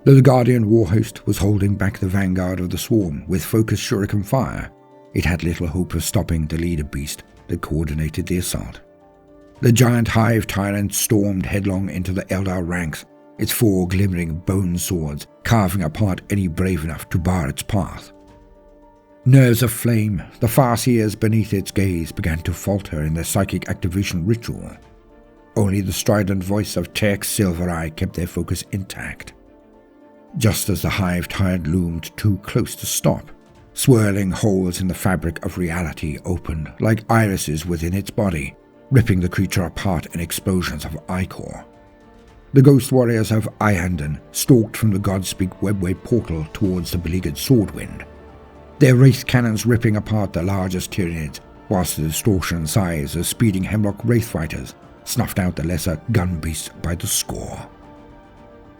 Though the Guardian warhost was holding back the vanguard of the swarm with focused shuriken fire, it had little hope of stopping the leader beast that coordinated the assault. The giant Hive tyrant stormed headlong into the Eldar ranks, its four glimmering bone swords carving apart any brave enough to bar its path. Nerves of flame, the Farseers beneath its gaze began to falter in their psychic activation ritual. Only the strident voice of Tex Silvereye kept their focus intact. Just as the Hive tyrant loomed too close to stop, swirling holes in the fabric of reality opened like irises within its body, ripping the creature apart in explosions of ichor. The ghost warriors of Iyanden stalked from the Godspeak Webway portal towards the beleaguered Swordwind, their wraith cannons ripping apart the largest Tyranids, whilst the distortion size of speeding Hemlock wraith fighters snuffed out the lesser gun beasts by the score.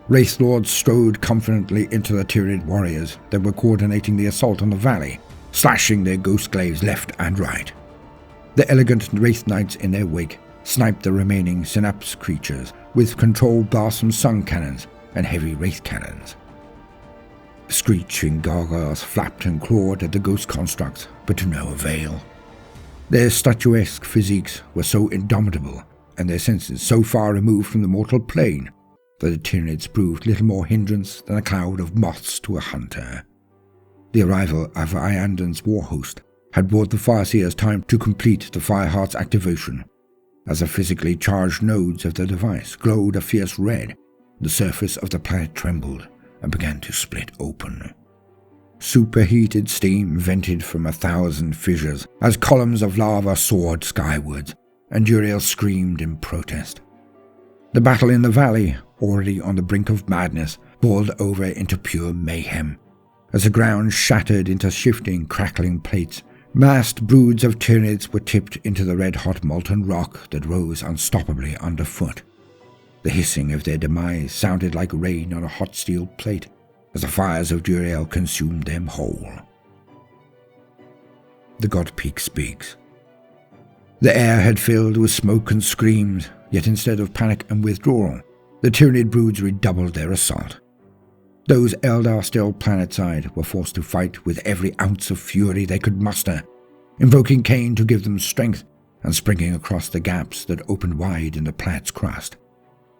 Wraith lords strode confidently into the Tyranid warriors that were coordinating the assault on the valley, slashing their ghost glaives left and right. The elegant wraith knights in their wake sniped the remaining synapse creatures with controlled blasts from sun cannons and heavy wraith cannons. Screeching gargoyles flapped and clawed at the ghost constructs, but to no avail. Their statuesque physiques were so indomitable, and their senses so far removed from the mortal plane, that the Tyranids proved little more hindrance than a cloud of moths to a hunter. The arrival of Iyanden's warhost had bought the Farseers time to complete the Fireheart's activation. As the physically charged nodes of the device glowed a fierce red, the surface of the planet trembled and began to split open. Superheated steam vented from 1,000 fissures as columns of lava soared skywards, and Duriel screamed in protest. The battle in the valley, already on the brink of madness, boiled over into pure mayhem. As the ground shattered into shifting, crackling plates, massed broods of Tyranids were tipped into the red-hot molten rock that rose unstoppably underfoot. The hissing of their demise sounded like rain on a hot steel plate as the fires of Duriel consumed them whole. The God Peak speaks. The air had filled with smoke and screams, yet instead of panic and withdrawal, the Tyranid broods redoubled their assault. Those Eldar still planetside were forced to fight with every ounce of fury they could muster, invoking Cain to give them strength and springing across the gaps that opened wide in the planet's crust.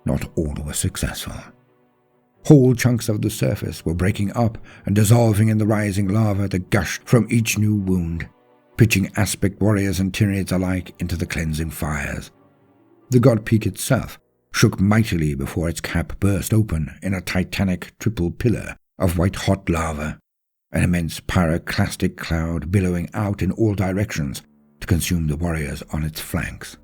Not all were successful. Whole chunks of the surface were breaking up and dissolving in the rising lava that gushed from each new wound, pitching aspect warriors and Tyranids alike into the cleansing fires. The God Peak itself shook mightily before its cap burst open in a titanic triple pillar of white-hot lava, an immense pyroclastic cloud billowing out in all directions to consume the warriors on its flanks.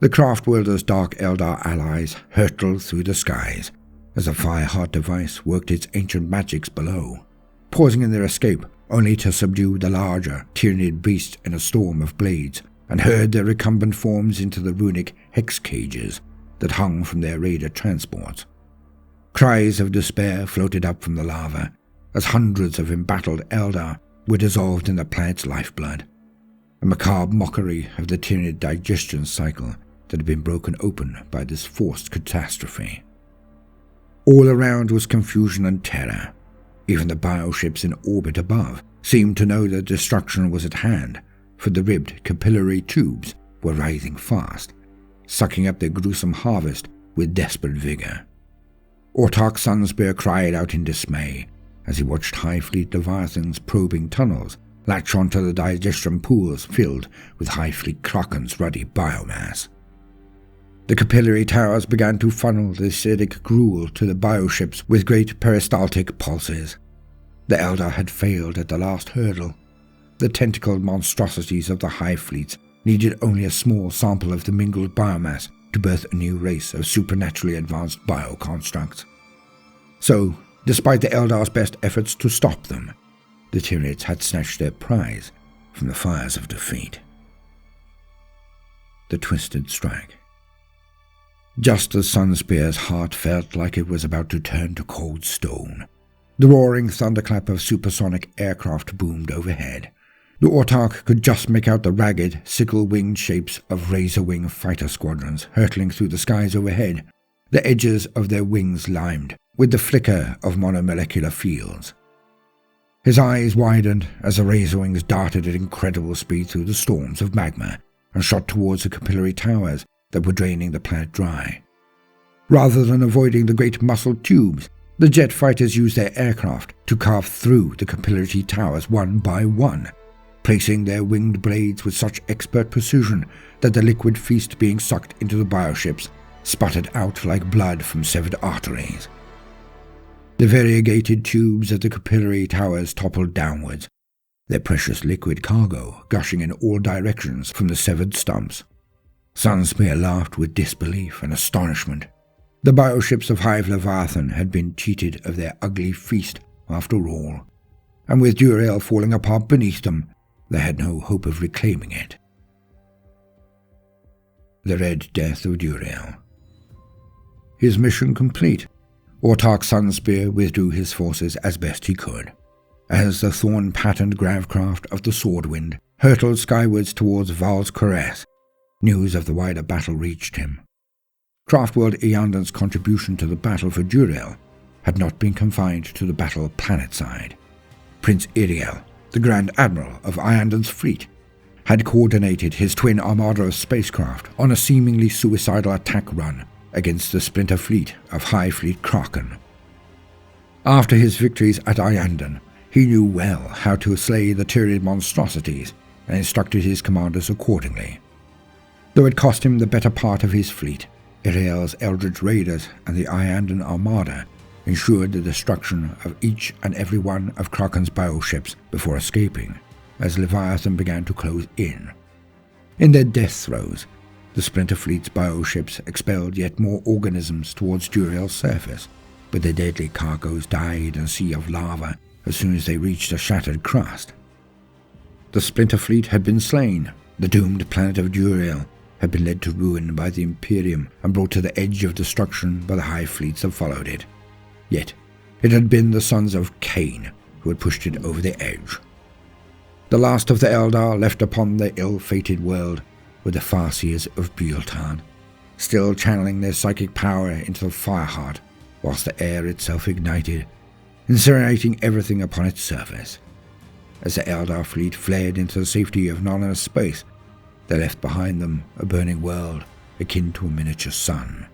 The Kraftworlds' dark Eldar allies hurtled through the skies as the Fireheart device worked its ancient magics below, pausing in their escape only to subdue the larger Tyranid beasts in a storm of blades and herd their recumbent forms into the runic hex cages that hung from their raider transports. Cries of despair floated up from the lava as hundreds of embattled Eldar were dissolved in the planet's lifeblood, a macabre mockery of the Tyranid digestion cycle that had been broken open by this forced catastrophe. All around was confusion and terror. Even the bioships in orbit above seemed to know that destruction was at hand, for the ribbed capillary tubes were rising fast, sucking up their gruesome harvest with desperate vigor. Autarch Sunspear cried out in dismay as he watched High Fleet Leviathan's probing tunnels latch onto the digestion pools filled with High Fleet Kraken's ruddy biomass. The capillary towers began to funnel the acidic gruel to the bioships with great peristaltic pulses. The Eldar had failed at the last hurdle. The tentacled monstrosities of the Hive fleets needed only a small sample of the mingled biomass to birth a new race of supernaturally advanced bioconstructs. So, despite the Eldar's best efforts to stop them, the Tyranids had snatched their prize from the fires of defeat. The Twisted Strike. Just as Sunspear's heart felt like it was about to turn to cold stone, the roaring thunderclap of supersonic aircraft boomed overhead. The Autarch could just make out the ragged, sickle-winged shapes of razor-wing fighter squadrons hurtling through the skies overhead, the edges of their wings limed with the flicker of monomolecular fields. His eyes widened as the razor-wings darted at incredible speed through the storms of magma and shot towards the capillary towers that were draining the planet dry. Rather than avoiding the great muscled tubes, the jet fighters used their aircraft to carve through the capillary towers one by one, placing their winged blades with such expert precision that the liquid feast being sucked into the bioships sputtered out like blood from severed arteries. The variegated tubes of the capillary towers toppled downwards, their precious liquid cargo gushing in all directions from the severed stumps. Sunspear laughed with disbelief and astonishment. The bioships of Hive Leviathan had been cheated of their ugly feast after all, and with Duriel falling apart beneath them, they had no hope of reclaiming it. The Red Death of Duriel. His mission complete, Autarch Sunspear withdrew his forces as best he could, as the thorn-patterned gravcraft of the Swordwind hurtled skywards towards Val's caress. News of the wider battle reached him. Craftworld Iyanden's contribution to the battle for Duriel had not been confined to the battle planetside. Prince Iriel, the Grand Admiral of Iyanden's fleet, had coordinated his twin armada of spacecraft on a seemingly suicidal attack run against the splinter fleet of High Fleet Kraken. After his victories at Iyanden, He knew well how to slay the Tyranid monstrosities and instructed his commanders accordingly. Though it cost him the better part of his fleet, Iriel's Eldritch Raiders and the Iyanden Armada ensured the destruction of each and every one of Kraken's bioships before escaping, as Leviathan began to close in. In their death throes, the Splinter Fleet's bioships expelled yet more organisms towards Duriel's surface, but their deadly cargoes died in a sea of lava as soon as they reached the shattered crust. The Splinter Fleet had been slain. The doomed planet of Duriel had been led to ruin by the Imperium and brought to the edge of destruction by the Hive fleets that followed it. Yet, it had been the sons of Cain who had pushed it over the edge. The last of the Eldar left upon the ill-fated world were the Farseers of Biel-Tan, still channeling their psychic power into the Fireheart, whilst the air itself ignited, incinerating everything upon its surface. As the Eldar fleet fled into the safety of anonymous space, they left behind them a burning world akin to a miniature sun,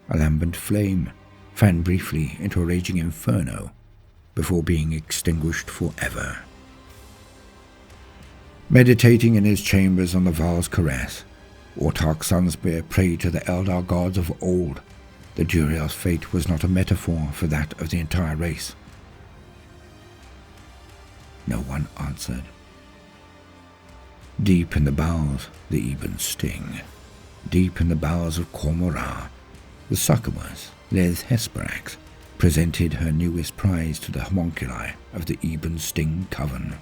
a lambent flame fanned briefly into a raging inferno before being extinguished forever. Meditating in his chambers on the Val's caress, Autarch Sunspear prayed to the Eldar gods of old that Duriel's fate was not a metaphor for that of the entire race. No one answered. Deep in the bowels, the Eben sting. Deep in the bowels of Cormorah, the succubus, Les Hesperax, presented her newest prize to the homunculi of the Eben sting coven.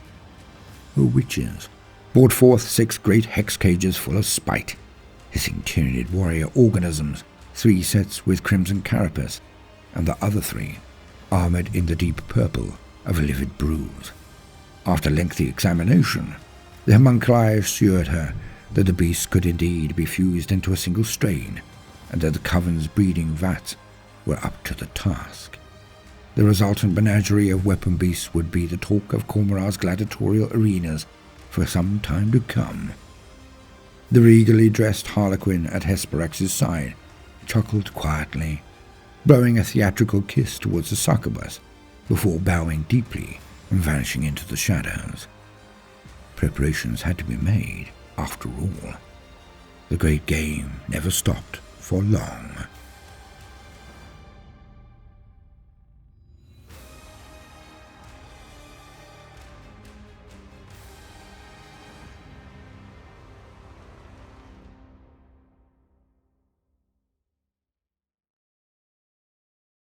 Her witches brought forth 6 great hex cages full of spite, hissing Tyranid warrior organisms, 3 sets with crimson carapace, and the other 3 armoured in the deep purple of a livid bruise. After lengthy examination, the homunculi assured her that the beasts could indeed be fused into a single strain, and that the coven's breeding vats were up to the task. The resultant menagerie of weapon beasts would be the talk of Cormorah's gladiatorial arenas for some time to come. The regally dressed harlequin at Hesperax's side chuckled quietly, blowing a theatrical kiss towards the succubus before bowing deeply and vanishing into the shadows. Preparations had to be made, after all. The great game never stopped for long.